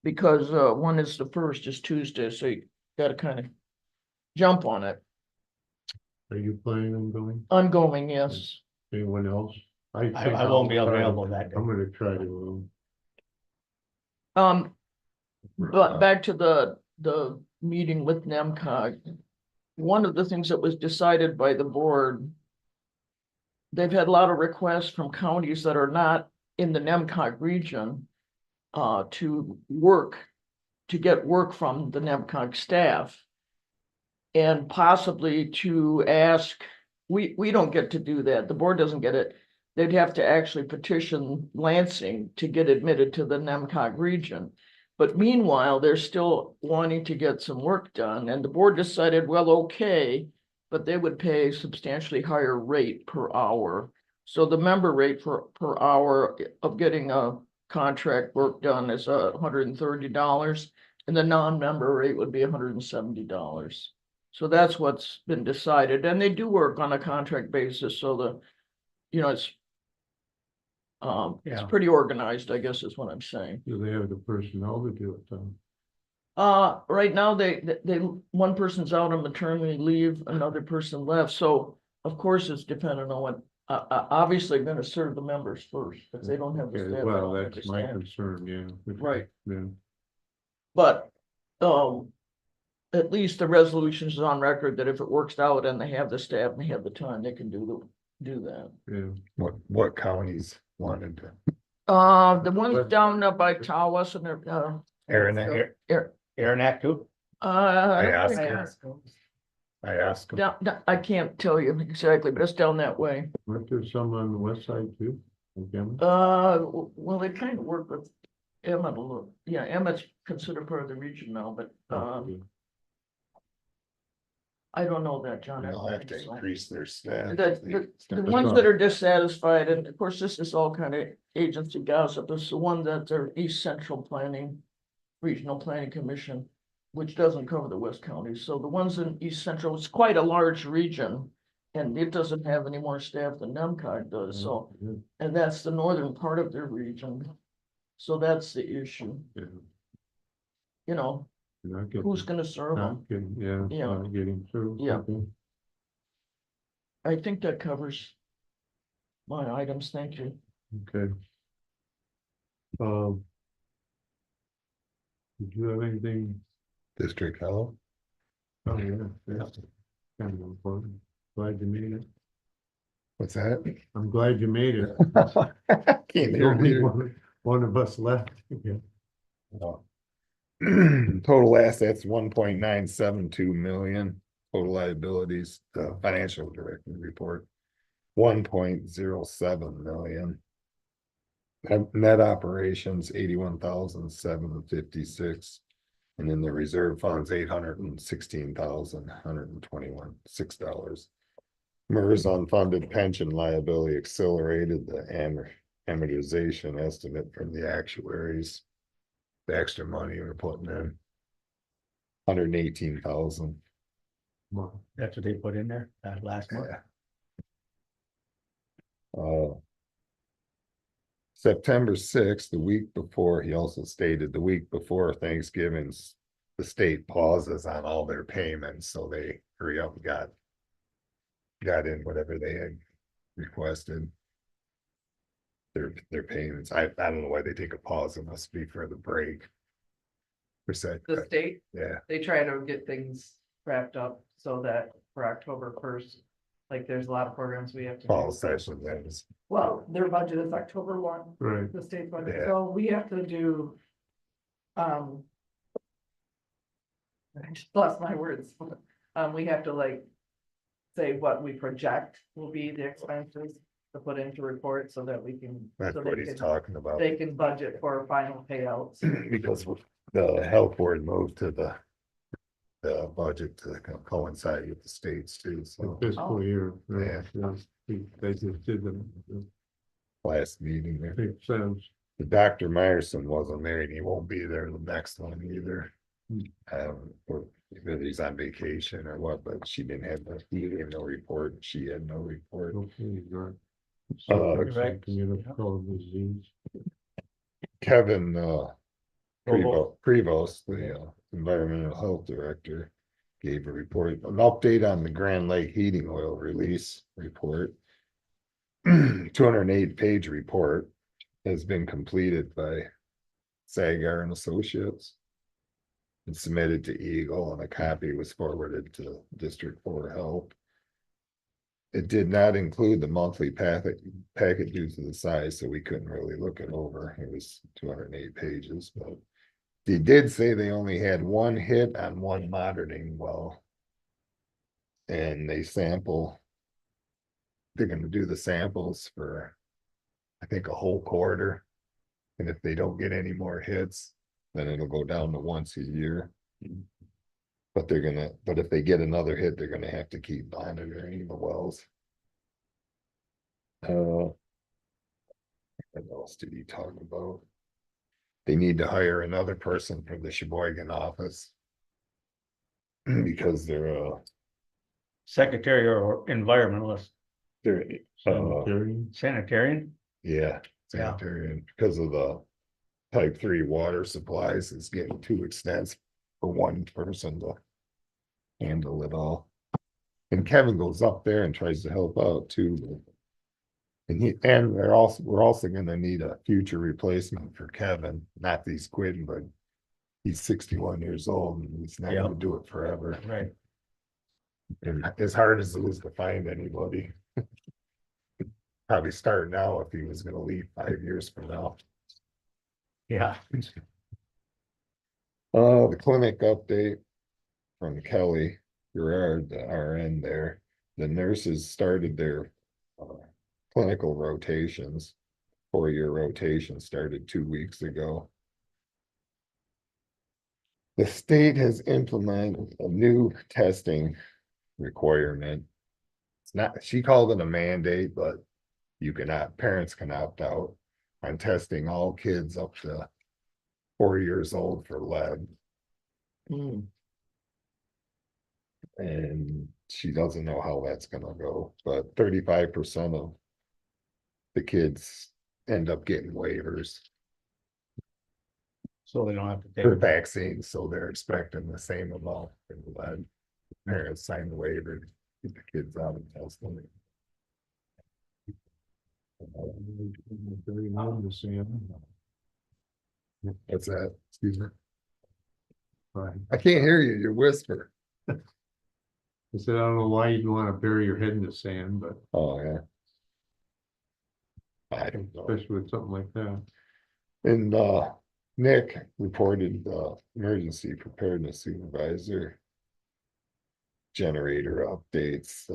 because one is the first, is Tuesday, so you gotta kind of jump on it. Are you planning on going? I'm going, yes. Anyone else? I think won't be I'll try to- available that day. I'm gonna try to. But back to the meeting with NEMCOG. One of the things that was decided by the board, they've had a lot of requests from counties that are not in the NEMCOG region to get work from the NEMCOG staff. And possibly to ask, we don't get to do that. The board doesn't get it. They'd have to actually petition Lansing to get admitted to the NEMCOG region. But meanwhile, they're still wanting to get some work done, and the board decided, well, okay, but they would pay a substantially higher rate per hour. So the member rate per hour of getting a contract work done is $130, and the non-member rate would be $170. So that's what's been decided, and they do work on a contract basis, so it's Yeah. pretty organized, I guess is what I'm saying. Do they have the personnel to do it then? Right now, they, one person's out on maternity leave, another person left, so of course it's dependent on what, obviously gonna serve the members first, if they don't have the Okay, staff. I well, don't that's my understand. concern, yeah. Right. Yeah, But, at least the resolution is on record that if it works out and they have the staff and they have the time, they can do that. yeah. What counties wanted to? The ones down by Tawas and Aaron, Aaron too? I don't asked think- him. I asked him. Down, I can't tell you exactly, but it's down that way. Weren't there some on the west side too? Okay. Well, they kind of work with Emmett a little. Yeah, Emmett's considered part of the region now, but, I don't know that, John. I They'll don't have think to so. increase their staff. The ones that are dissatisfied, and of course, this is all kind of agency gossip, is the one that are East Central Planning, Regional Planning Commission, which doesn't cover the West County. So the ones in East Central, it's quite a large region. And it doesn't have any more staff than NEMCOG does, so, and that's the northern part of their region. So that's the issue, Yeah, you know, not getting- who's gonna serve them? not getting- Yeah, Yeah. not getting through. Yeah. Okay. I think that covers my items, thank you. Okay. Um. Did you have anything? District health. Oh, yeah. Kind of important. Glad you made it. What's that? I'm glad you made it. Can't There's hear only you. one of us left. Yeah. No. Total assets, 1.972 million, total liabilities, the financial director report, 1.07 million. Net operations, 81,756, and in the reserve funds, 816,121, $6. MERS unfunded pension liability accelerated the amortization estimate from the actuaries. The extra money we're putting in. 118,000. Well, That's what they put in there, last month. September 6th, the week before, he also stated the week before Thanksgiving's, the state pauses on all their payments, so they hurry up and got in whatever they had requested. Their payments. I don't know why they take a pause. It must be for the break. Percent. The state, Yeah, they try to get things wrapped up so that for October first, like there's a lot of programs we have to fall do. session ends. Well, their budget is October 1, right. the state budget, Yeah. so we have to do. I just lost my words. We have to like say what we project will be the expenses to put into report so that we can. That's so what they he's can- talking about. They can budget for final payouts. Because the health board moved to the budget to coincide with the states too, The so fiscal year. Yeah. They just did the last meeting there. big sense. The Dr. Myerson wasn't there and he won't be there the next one either. Or whether he's on vacation or what, but she didn't have he had no report, she had no report. Okay, right. Right. Communicable disease. Kevin Prevost, the environmental health director, gave a report, an update on the Grand Lake heating oil release report. 208-page report has been completed by Sagar and Associates. And submitted to Eagle, and a copy was forwarded to District 4 Health. It did not include the monthly packet due to the size, so we couldn't really look it over. It was 208 pages, but they did say they only had one hit on one monitoring well. And they're gonna do the samples for, I think, a whole quarter. And if they don't get any more hits, then it'll go down to once a year. But if they get another hit, they're gonna have to keep monitoring the wells. What else did he talk about? They need to hire another person for the Sheboygan office. Because they're Secretary or environmentalist, Sanitarian. sanitarian, yeah, sanitarian, because of the type 3 water supplies is getting too extensive for one person to handle it all. And Kevin goes up there and tries to help out too. And we're also gonna need a future replacement for Kevin, not that he's quitting, but he's 61 years old and he's not gonna do it forever. right? And as hard as it is to find anybody. Probably start now if he was gonna leave 5 years from now. Yeah. The clinic update from Kelly Gerard, the RN there. The nurses started their clinical rotations. 4-year rotation started 2 weeks ago. The state has implemented a new testing requirement. It's not, she called it a mandate, but you cannot, parents can opt out on testing all kids up to 4 years old for lead. Hmm. And she doesn't know how that's gonna go, but 35% of the kids end up getting waivers So they don't have to for take. vaccines, so they're expecting the same amount for lead. Parents sign the waiver, to get the kids out of testing. What's that? Excuse me. I can't hear you, you whisper. I said, I don't know why you'd want to bury your head in the sand, but Oh, yeah. I don't know. especially with something like that. And Nick reported emergency preparedness supervisor. Generator updates,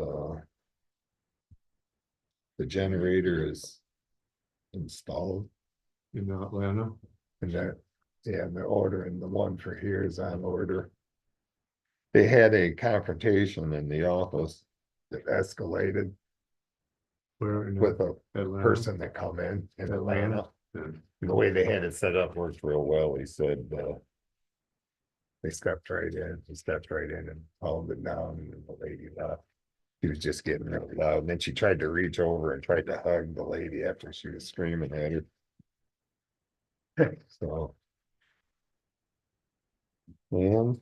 the generator is installed In Atlanta. and that, yeah, they're ordering, the one for here is on order. They had a confrontation in the office that escalated Where in with a Atlanta. person that come in Atlanta. Yeah. The way they had it set up worked real well, he said, they stepped right in, he stepped right in and calmed it down, and then the lady left. She was just getting really loud, and then she tried to reach over and tried to hug the lady after she was screaming at her. So. And.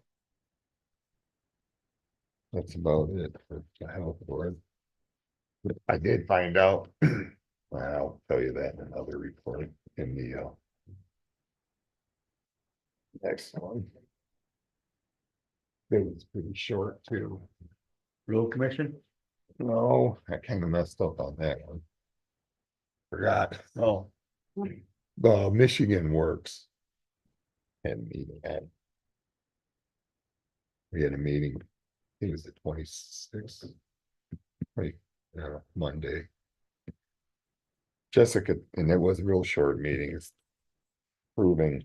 That's about it for the health board. I did find out, well, I'll tell you that in another report in the next one. It was pretty short too. Road commission? No, I kind of messed up on that one. Forgot. Oh, The Michigan Works. And meeting at. We had a meeting, I think it was the 26th. Right, Monday. Jessica, and it was a real short meeting, it's proving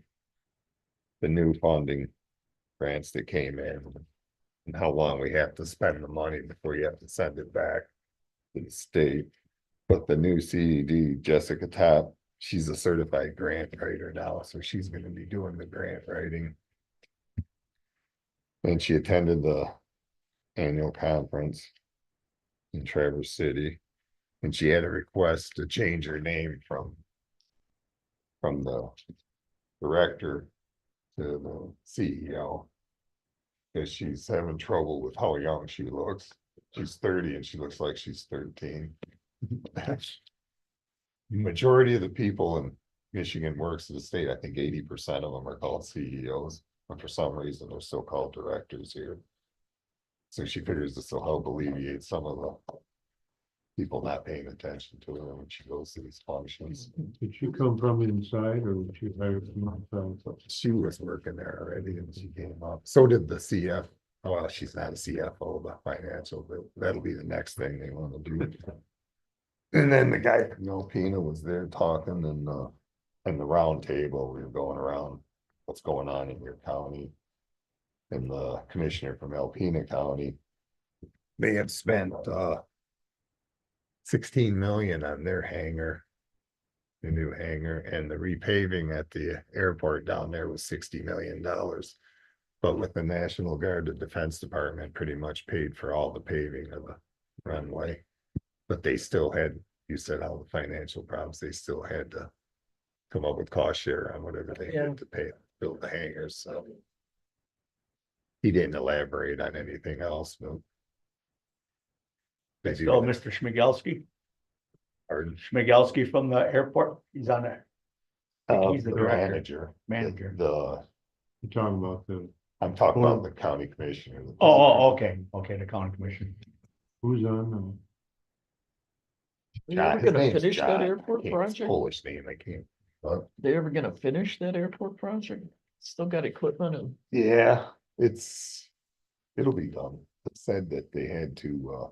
the new funding grants that came in and how long we have to spend the money before you have to send it back to the state. But the new CED, Jessica Top, she's a certified grant writer now, so she's gonna be doing the grant writing. And she attended the annual conference in Traverse City, and she had a request to change her name from the director to the CEO. Because she's having trouble with how young she looks. She's 30 and she looks like she's 13. Majority of the people in Michigan Works in the state, I think 80% of them are called CEOs, but for some reason they're still called directors here. So she figures this will help alleviate some of the people not paying attention to her when she goes to these functions. Did she come from inside or did she hire from outside? She was working there already and she came up. So did the CF. Well, she's not a CFO, but financial, but that'll be the next thing they want to do. And then the guy from Alpena was there talking and in the round table, we were going around what's going on in your county. And the commissioner from Alpena County, they have spent 16 million on their hangar. The new hangar, and the repaving at the airport down there was $60 million. But with the National Guard, the Defense Department pretty much paid for all the paving of the runway. But they still had, you said all the financial problems, they still had to come up with cost share on whatever they had to pay, build the hangars, so. He didn't elaborate on anything else, but. They do so Mr. Schmigelski, Pardon? Schmigelski from the airport, he's on there. He's the director. Manager. Manager. You're talking about I'm talking about the county commissioner. Okay, the county commission. who's on? They ever His gonna name's finish that John. airport It's project? Polish name, I can't. But They ever gonna finish that airport project? Still got equipment and, yeah, it'll be done. It said that they had to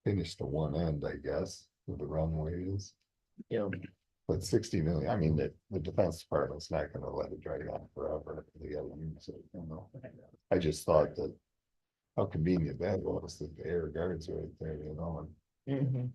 finish the one end, I guess, where the runway is. you know, But 60 million, I mean, the Defense Department's not gonna let it drag on forever. They gotta use it, you know. I just thought that how convenient that was, that the air guards right there, and Mhm.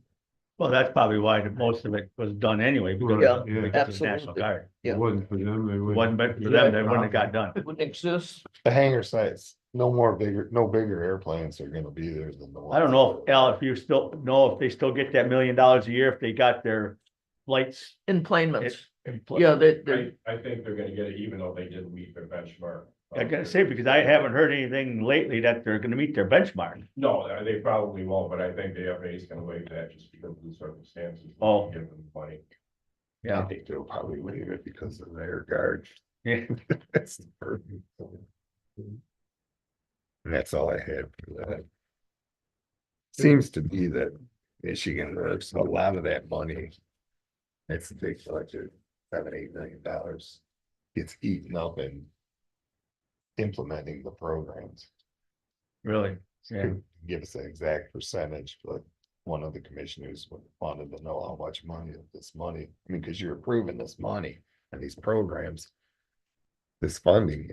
Well, that's probably why most of it was done anyway, because Yeah, because of the National absolutely. Guard. It Yeah. wasn't for them, they It wouldn't. wasn't meant for them, they wouldn't have got done. Wouldn't exist. the hangar sites, no bigger airplanes are gonna be there than the ones. I don't know if, Al, if you still know if they still get that $1 million a year, if they got their flights. Emplanements. in Yeah, they, I think they're gonna get it even though they didn't meet their benchmark. I gotta say, because I haven't heard anything lately that they're gonna meet their benchmark. No, they probably won't, but I think the FAA is gonna waive that just because of the circumstances. Oh. Give them money. I Yeah, think they'll probably leave it because of the air guard. yeah. That's the perfect. And that's all I had for that. Seems to be that Michigan works, a lot of that money. It's a big budget, $7-8 million. Gets eaten up in implementing the programs. Really, yeah. Couldn't give us an exact percentage, but one of the commissioners wanted to know how much money of this money, I mean, because you're approving this money and these programs. This funding,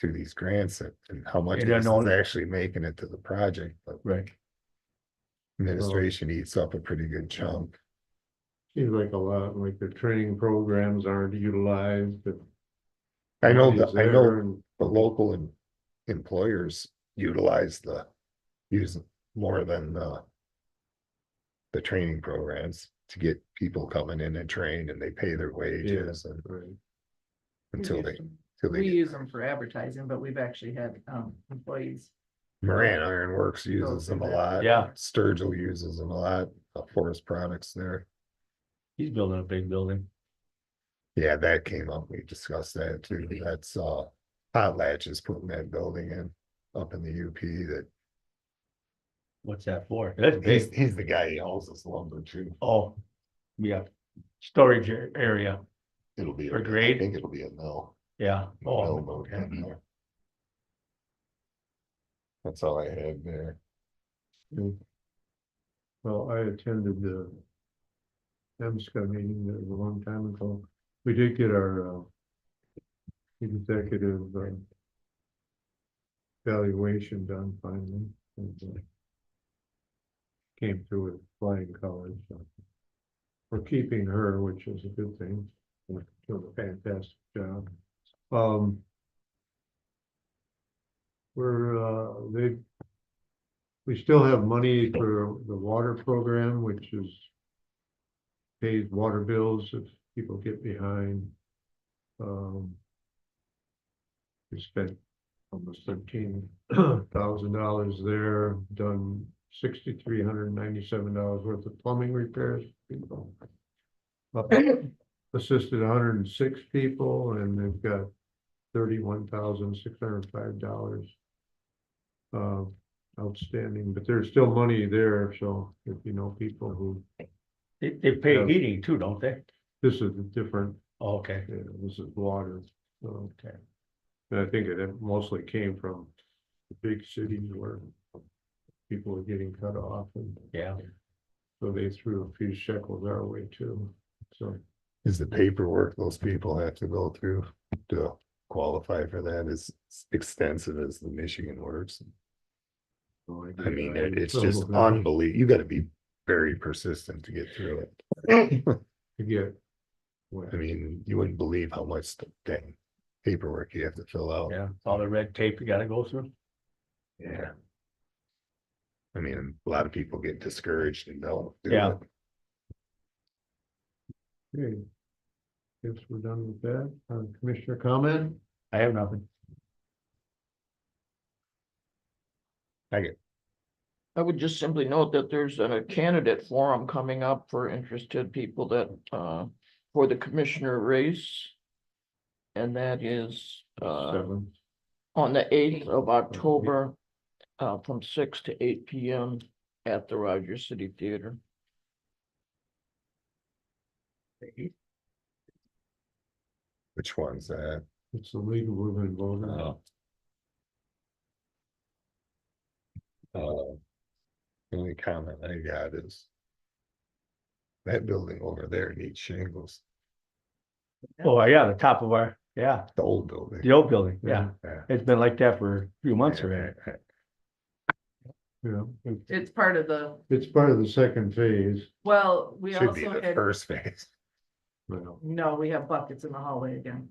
through these grants and how much You of don't this know. is actually making it to the project, but Right. administration eats up a pretty good chunk. Seems like a lot, like the training programs aren't utilized, but. I know money's that, I there know and- the local employers use more than the training programs to get people coming in and trained, and they pay their wages and Right. until they We get. use them for advertising, but we've actually had, employees. Moran Iron Works uses them a lot. Yeah. Sturgill uses them a lot, Forest Products there. He's building a big building. Yeah, that came up. We discussed that too. That's Potlatch is putting that building in up in the UP that What's that for? That's big. he's the guy, he hauls this lumber too. Oh, yeah. Storage area, It'll be, For I grade? think it'll be a mill. yeah. Mill Oh, mode okay. in there. That's all I had there. Well, I attended the MSCA meeting that was a long time ago. We did get our executive valuation done finally. And, came through with flying colors. So we're keeping her, which is a good thing. She's doing a fantastic job. We still have money for the water program, which is pays water bills if people get behind. We spent almost $13,000 there, done $6,397 worth of plumbing repairs. People assisted 106 people, and they've got $31,605 outstanding, but there's still money there, so if you know people who, They pay Yeah. heating too, don't they? this is a different, Oh, okay, this is water, so. okay. And I think it mostly came from the big cities where people were getting cut off, and Yeah. so they threw a few shekels our way too, so. Is the paperwork those people have to go through to qualify for that as extensive as the Michigan works? I mean, it's just unbelievable. You gotta be very persistent to get through it. To get. I mean, you wouldn't believe how much dang paperwork you have to fill out. Yeah, all the red tape you gotta go through. Yeah. I mean, a lot of people get discouraged and don't do Yeah. it. Okay. Guess we're done with that. Commissioner comment? I have nothing. I would just simply note that there's a candidate forum coming up for interested people that, for the commissioner race. And that is, 7. on the 8th of October, from 6 to 8 PM at the Rogers City Theater. Which one's that? It's the League of Women Voters. The only comment I got is that building over there needs shingles, Oh, yeah, the top of our, yeah, the old building. the old building, yeah. Yeah. It's been like that for a few months already. Yeah, It's part of the, it's part of the second phase. well, we Should be also the had, first phase. Well, no, we have buckets in the hallway again.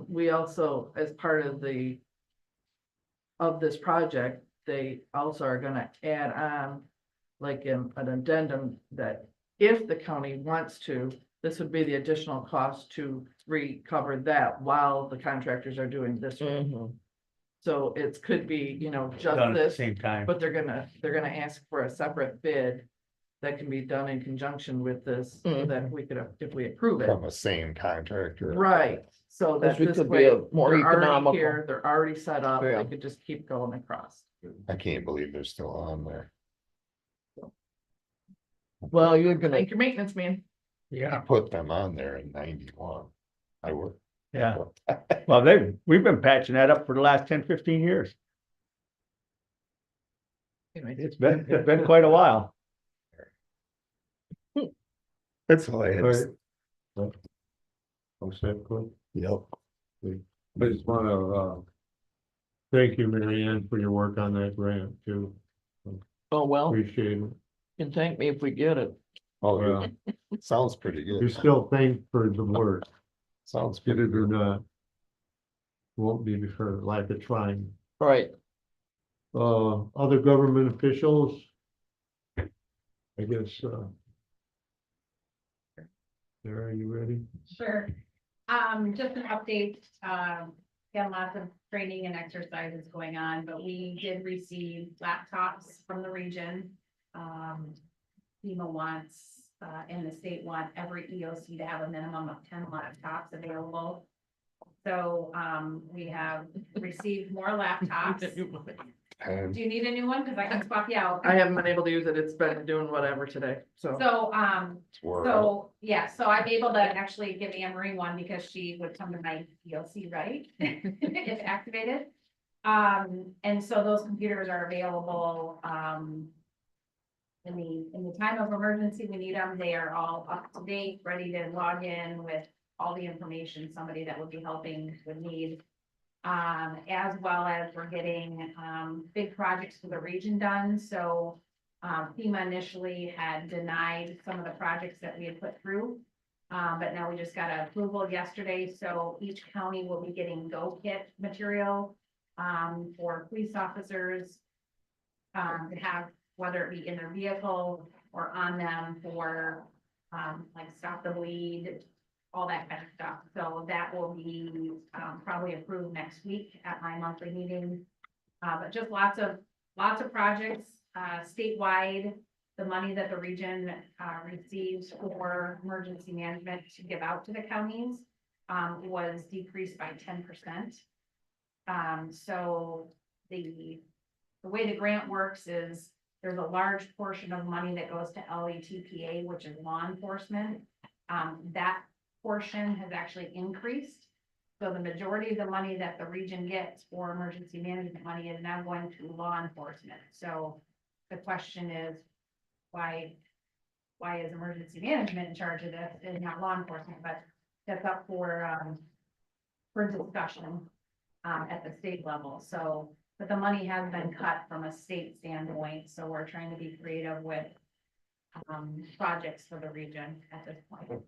We also, as part of this project, they also are gonna add on like an addendum that if the county wants to, this would be the additional cost to recover that while the contractors are doing this. work. Mhm. So it could be, you know, just Done at the this, same time. but they're gonna ask for a separate bid that can be done in conjunction with this, so that we could, if we approve it. From the same contractor. Right, so that Which this could be way, a more they're already economical. here, they're already set up, Yeah. they could just keep going across. I can't believe they're still on there. Well, you're gonna, Thank your maintenance man. I Yeah, put them on there in 91. I worked. yeah. Well, we've been patching that up for the last 10, 15 years. Anyway, It's been quite a while. That's all I had. all to say. right. I'll say it quick. Yep. I just wanna, thank you, Mary Ann, for your work on that grant too. oh, well, you Appreciate it. can thank me if we get it. Oh, Well, yeah. Sounds pretty you're good. still thanked for the work, Sounds get pretty it or good. not. Won't be for lack of trying. Right, Other government officials. I guess, Sarah, are you ready? Sure. Just an update, got lots of training and exercises going on, but we did receive laptops from the region. FEMA wants, and the state want every EOC to have a minimum of 10 laptops available. So, we have received more laptops. And Do you need a new one? Cause I can swap you out. I haven't been able to use it, it's been doing whatever today, so. So, we're out. so, yeah, so I'm able to actually give Anne Marie one because she would come to my EOC, right? If activated. And so those computers are available, in the time of emergency, we need them. They are all up to date, ready to log in with all the information somebody that would be helping would need. As well as we're getting, big projects for the region done, so. FEMA initially had denied some of the projects that we had put through. But now we just got approval yesterday, so each county will be getting go kit material, for police officers. To have, whether it be in their vehicle or on them for, like stop the bleed, all that kind of stuff. So that will be, probably approved next week at my monthly meeting. But just lots of projects, statewide. The money that the region, receives for emergency management to give out to the counties, was decreased by 10%. So the way the grant works is there's a large portion of money that goes to LETPA, which is law enforcement. That portion has actually increased. So the majority of the money that the region gets for emergency management money is now going to law enforcement. So the question is, why is emergency management in charge of this and not law enforcement? But that's up for discussion, at the state level. So, but the money has been cut from a state standpoint, so we're trying to be creative with, projects for the region at this point.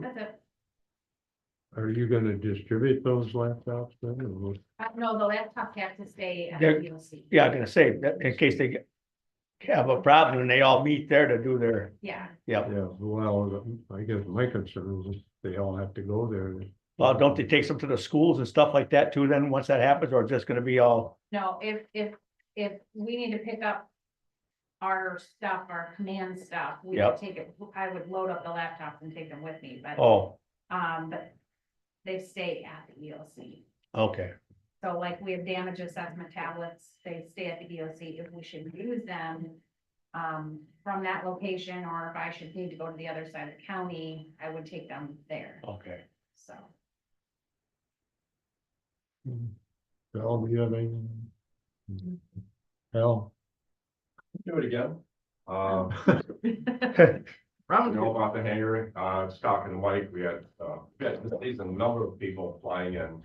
That's it. Are you gonna distribute those laptops then? Or what? No, the laptops have to stay at They're- the EOC. Yeah, I'm gonna say that in case they have a problem and they all meet there to do their, Yeah, yeah. Yeah, well, I guess my concern is they all have to go there. Well, don't they take them to the schools and stuff like that too then, once that happens, or just gonna be all, no, if we need to pick up our stuff, our command stuff, we would Yep. take it, I would load up the laptops and take them with me, but, oh, but they stay at the EOC. okay, So like we have damage assessment tablets, they stay at the EOC. If we should use them from that location, or if I should need to go to the other side of the county, I would take them there, okay. so. Al, do you have anything? Al? Do it again. Round You know two. about the hangar, stock and white, we had this season, a number of people flying in.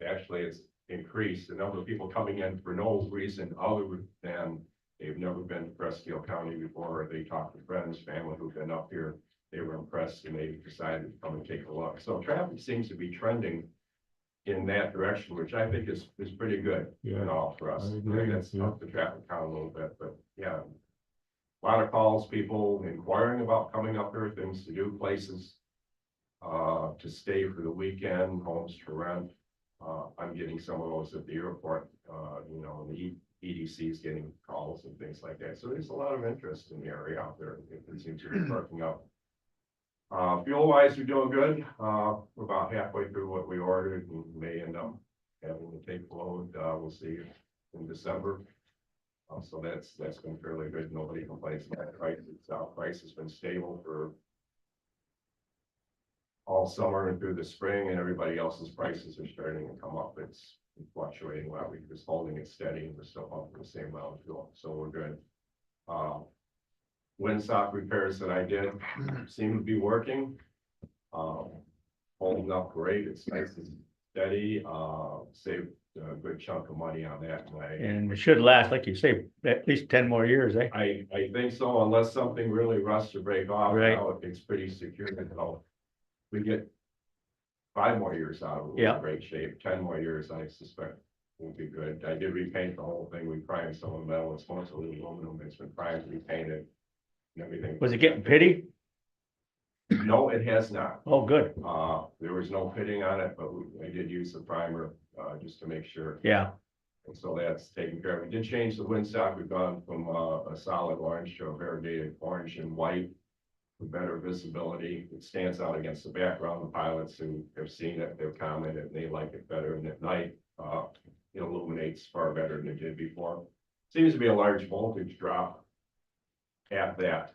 Actually, it's increased. The number of people coming in for no reason other than they've never been to Presque County before, or they talked to friends, family who've been up here. They were impressed and they decided to come and take a look. So traffic seems to be trending in that direction, which I think is pretty good, you know, for us. I agree, That's yeah. up the traffic count a little bit, but yeah. A lot of calls, people inquiring about coming up here, things to do, places to stay for the weekend, homes to rent. I'm getting some of those at the airport, you know, and the EDC is getting calls and things like that. So there's a lot of interest in the area out there. It seems to be perking up. Fuel wise, we're doing good. We're about halfway through what we ordered and may end up having to take load. We'll see in December. So that's been fairly good. Nobody complains about the price. Price has been stable for all summer and through the spring, and everybody else's prices are starting to come up. It's fluctuating while we're just holding it steady, and we're still pumping the same amount of fuel, so we're good. Windsock repairs that I did seem to be working. Holding up great. It's nice and steady. Saved a good chunk of money on that. And it should last, like you say, at least 10 more years, eh? I think so, unless something really rusts or break off. Right. Now it's pretty secure. So we get 5 more years out of it. Yeah. In great shape. 10 more years, I suspect will be good. I did repaint the whole thing. We primed some of the metal. It's mostly aluminum. It's been primed, repainted, and everything. Was it getting pitty? No, it has not. Oh, good. There was no pitting on it, but I did use the primer, just to make sure. Yeah, And so that's taken care of. We did change the windsock. We've gone from a solid orange to a variegated orange and white for better visibility. It stands out against the background. The pilots who have seen it, they've commented, and they like it better. And at night, it illuminates far better than it did before. Seems to be a large voltage drop at that.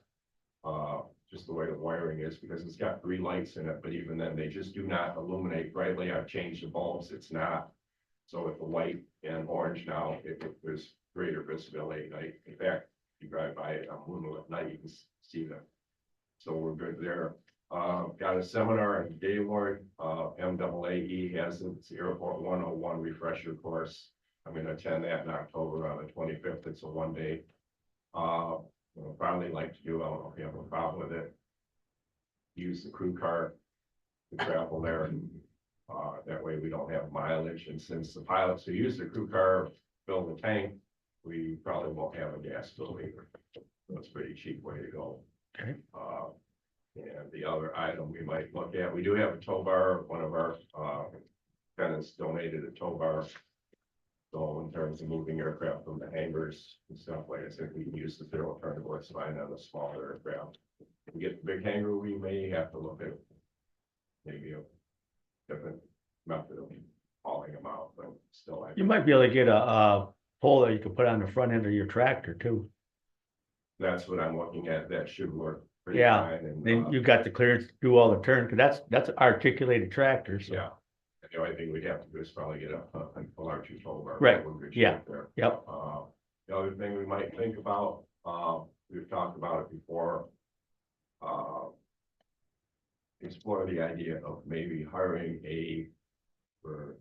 Just the way the wiring is, because it's got 3 lights in it, but even then they just do not illuminate brightly. I've changed the bulbs, it's not. So with the white and orange now, there's greater visibility at night. In fact, if you drive by it on Moonlight at night, you can see them. So we're good there. Got a seminar in Gaylord. MAAE has its Airport 101 refresher course. I'm going to attend that in October on the 25th. It's a 1-day. We'll probably like to do, I don't know if you have a problem with it. Use the crew car to travel there. That way we don't have mileage. And since the pilots who use the crew car fill the tank, we probably won't have a gas bill either. So it's a pretty cheap way to go. Okay. And the other item we might look at, we do have a tow bar. One of our tenants donated a tow bar. So in terms of moving aircraft from the hangars and stuff, like I said, we can use the zero turn to work fine on the smaller aircraft. If we get the big hangar, we may have to look at maybe a different method of hauling them out, but still. you might be able to get a pole that you could put on the front end of your tractor too. That's what I'm looking at. That should work pretty Yeah, fine. And Then you got the clearance to do all the turn, because that's an articulated tractor, so. yeah. The only thing we'd have to do is probably get a larger tow bar. Right. We're in good Yeah. shape there. Yep. The other thing we might think about, we've talked about it before. Explore the idea of maybe hiring or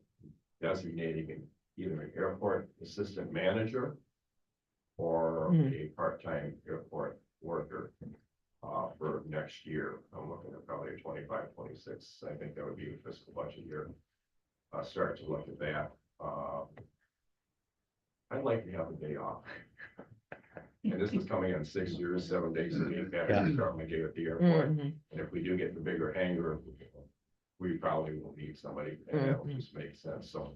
designating either an airport assistant manager or a part-time airport worker for next year. I'm looking at probably a 25, 26. I think that would be a fiscal budget year. Start to look at that. I'd like to have a day off. And this is coming in 6 years, 7 days a week after start my day at the airport. And if we do get the bigger hangar, we probably will need somebody, and that will just make sense. So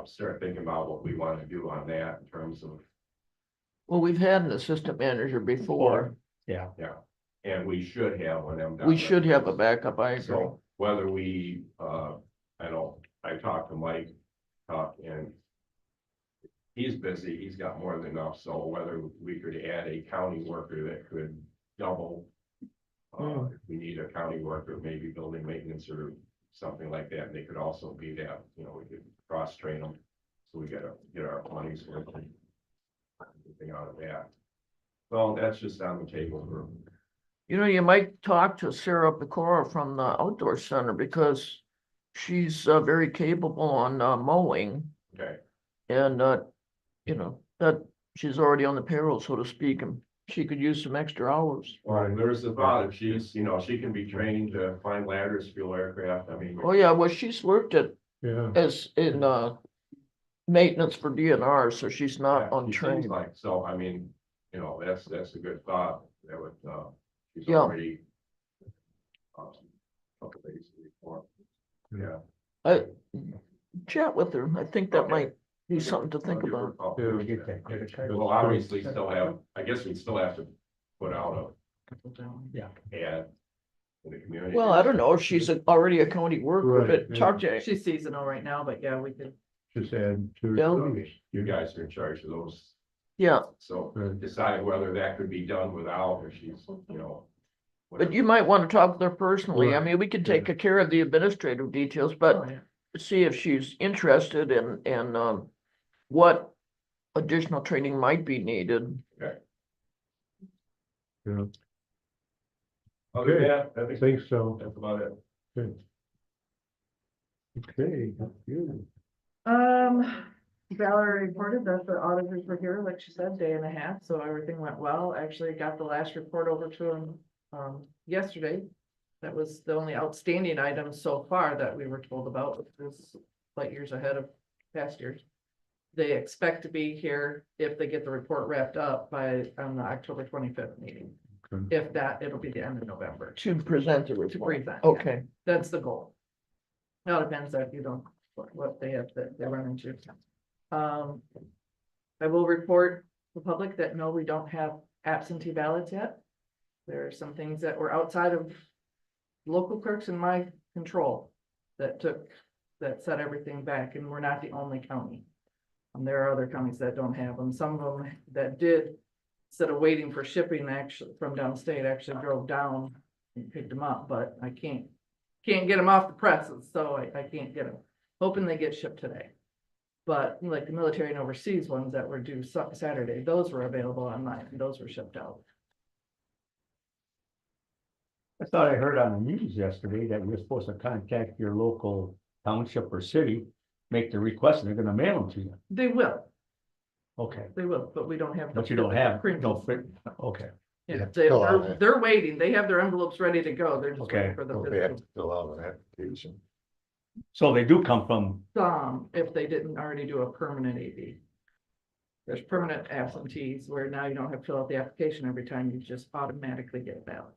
start thinking about what we want to do on that in terms of. Well, we've had an assistant manager before. Yeah. Yeah, and we should have one. We should have a backup, I agree. So whether we, I know, I talked to Mike, and he's busy, he's got more than enough, so whether we could add a county worker that could double. If we need a county worker, maybe building maintenance or something like that, and they could also be that, we could cross-train them. So we gotta get our money's worth and everything out of that. Well, that's just on the table for. You might talk to Sarah Pecora from the outdoor center, because she's very capable on mowing. Okay, And, you know, that she's already on the payroll, so to speak, and she could use some extra hours. well, there's the thought, if she's, you know, she can be trained to climb ladders, fuel aircraft, I mean. Oh, yeah, well, she's worked at, Yeah, as in, maintenance for DNR, so she's Yeah, not she seems untrained. like, so, I mean, you know, that's a good thought, that would, she's Yeah. already. Couple days before, yeah. I chat with her. I think that Okay. might be something to think I'll give her a about. call. Yeah. Get that credit card. We'll obviously still have, I guess we still have to put out Yeah. a ad in the community. Well, I don't know if she's already a county worker, Right, but yeah. talk to, She's seasonal right now, but yeah, we could. just add to. Yeah. You guys are in charge of those, yeah, so Right. decide whether that could be done without, or she's, you know. but you might want to talk with her personally. I Right, mean, we could take care of the administrative details, Oh, but yeah. see if she's interested in, what additional training might be needed. Yeah, Other than Okay. that, I I think think so. that's about it. Good. Okay, good. Valerie reported that the auditors were here, like she said, day and a half, so everything went well. Actually got the last report over to them, yesterday. That was the only outstanding item so far that we were told about, which was light years ahead of past years. They expect to be here if they get the report wrapped up by, on the October 25th meeting. Okay. If that, it'll be the end of November. To present the report. present, yeah. Okay, That's the goal. Now it depends on, you know, what they have that they run into. I will report the public that no, we don't have absentee ballots yet. There are some things that were outside of local clerks in my control that set everything back, and we're not the only county. There are other counties that don't have them. Some of them that did, instead of waiting for shipping actually from downstate, actually drove down and picked them up, but I can't get them off the presses, so I can't get them. Hoping they get shipped today. But like the military and overseas ones that were due Saturday, those were available online, and those were shipped out. I thought I heard on the news yesterday that you're supposed to contact your local township or city, make the request, and they're gonna mail them to you. They will, Okay, but we don't have. but you don't have, print. no, okay, Yeah, Yeah, fill out it. they're waiting. They have their envelopes ready to go. They're just Okay. waiting for the. They have to fill out an application. so they do come from, Some, if they didn't already do a permanent AD. There's permanent absentees where now you don't have to fill out the application every time, you just automatically get a ballot.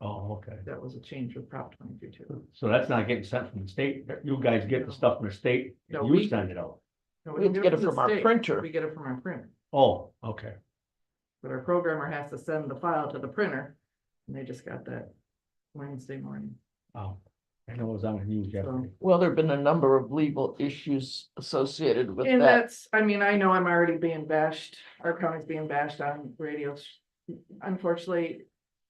oh, okay. That was a change with Prop 22 too. So that's not getting sent from the state, you guys get the stuff from the state, No, and you we- send it out. No, we have to don't get it the from our state. printer. We get it from our printer, Oh, okay, but our programmer has to send the file to the printer. And they just got that Wednesday morning. oh, I know it was on the news yesterday. well, there've been a number of legal issues associated with And that. that's, I mean, I know I'm already being bashed, our county's being bashed on radios. Unfortunately,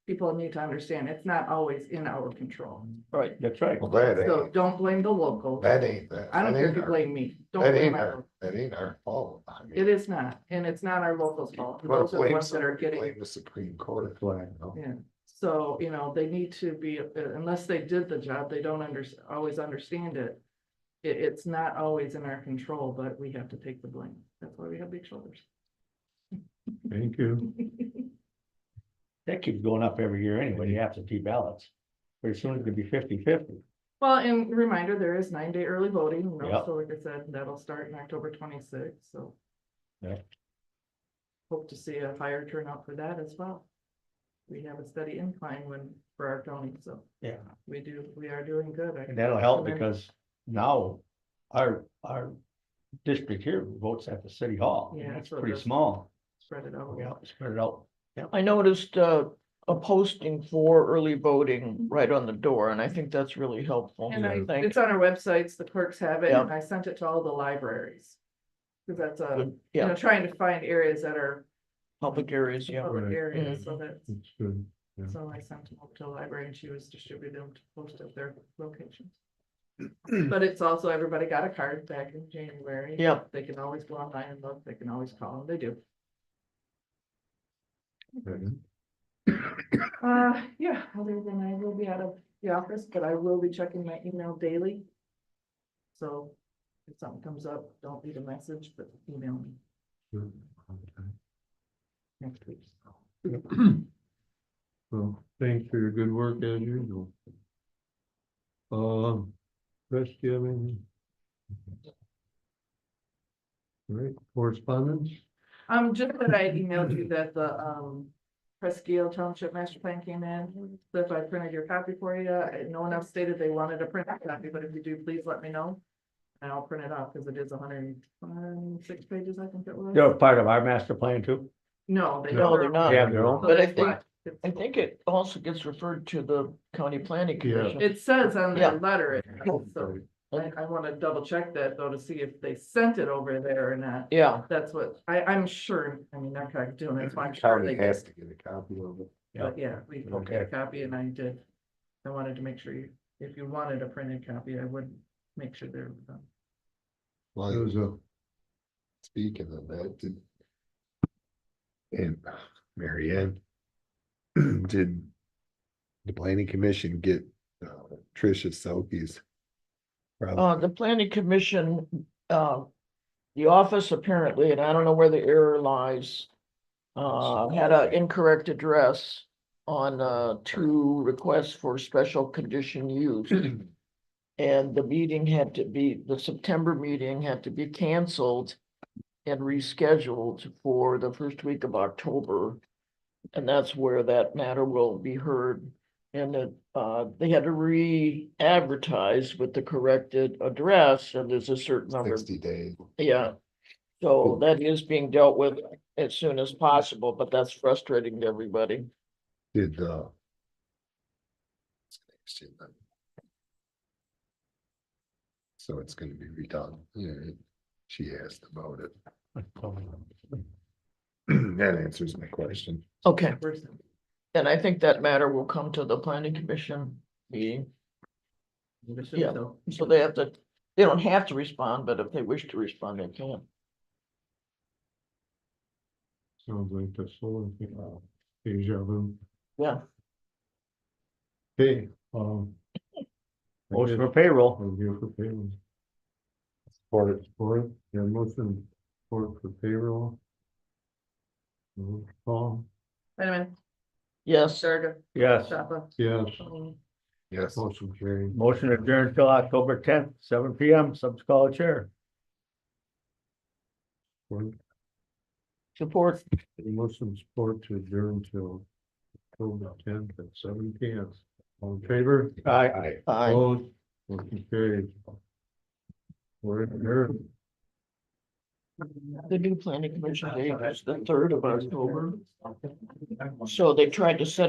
people need to understand, it's not always in our control. Right, That's right. Well, that So ain't, don't blame the local. that ain't, that I don't care if you ain't our, blame me. Don't that blame ain't our, our, that ain't our fault. I mean, it is not, and it's not our locals' fault. wanna Those are the blame ones that are some- getting, blame the Supreme Court. No. yeah. So, you know, they need to be, unless they did the job, they don't always understand it. It's not always in our control, but we have to take the blame. That's why we have big shoulders. Thank you. That keeps going up every year anyway, the absentee ballots. Pretty soon it's gonna be 50-50. Well, and reminder, there is 9-day early voting, you know, Yep. so like I said, that'll start in October 26th, so. Yep. Hope to see a higher turnout for that as well. We have a steady incline for our county, so Yeah, we are doing good. and that'll help commend- because now our district here votes at the city hall. Yeah, It's that's what it pretty is. small. Spread it out. Yeah, spread it out. I noticed, a posting for early voting right on the door, and I think that's really helpful. And I think, it's on our websites, the clerks have it, Yeah. and I sent it to all the libraries. Cause that's you yeah, know, trying to find areas that are public areas, yeah. public Right. areas, so that's, It's good. so I sent them up to the library and she was distributing them to post at their locations. But it's also, everybody got a card back in January. Yeah. They can always go online and look, they can always call them, they do. Okay. Yeah, other than I will be out of the office, but I will be checking my email daily. So if something comes up, don't leave a message, but email me next week. Well, thanks for your good work as usual. Presque, do you have anything? All right, correspondence? Just that I emailed you that the, Presque Township Master Plan came in, so if I printed your copy for you, no one else stated they wanted a printed copy, but if you do, please let me know. And I'll print it off, because it is 106 pages, I think it was. They're part of our master plan too. No, they. No, they're not. They have their own. So But I that's why. I think it also gets referred to the county planning commission. It says on Yeah. their letter, so I wanna double check that though to see if they sent it over there or not. Yeah, That's what, I'm sure, I mean, I'm kind of doing it, so I'm sure County they has did, to get a copy of it. but yeah, we both got a copy and I did. I wanted to make sure you, if you wanted a printed copy, I would make sure they're done. Well, It was a, speaking of that, and Mary Ann, did the planning commission get Tricia Selke's? the planning commission, the office apparently, and I don't know where the error lies. Had an incorrect address on, 2 requests for special condition use. And the meeting had to be, the September meeting had to be canceled and rescheduled for the first week of October. And that's where that matter will be heard. And that, they had to re-advertise with the corrected address, and there's a certain number. 60 days. Yeah, so that is being dealt with as soon as possible, but that's frustrating to everybody. Did so it's gonna be redone. Yeah, she asked about it. That answers my question. Okay, and I think that matter will come to the planning commission meeting. Yeah. So they have to, they don't have to respond, but if they wish to respond, they can. sounds like the solar thing, deja vu. Yeah, Okay, Motion for payroll. I'm here for payroll. Support. Support, yeah, motion support for payroll. Paul, Wait a minute, yes, Sarga, Yes. Chapa. yes, Yes. motion carried. Motion adjourned till October 10th, 7 PM. Subs call chair. support. Motion support to adjourn till October 10th at 7 PM. All in favor? Aye. Aye. Opposed? Motion carried. We're adjourned. The new planning commission date is the 3rd of October. So they tried to set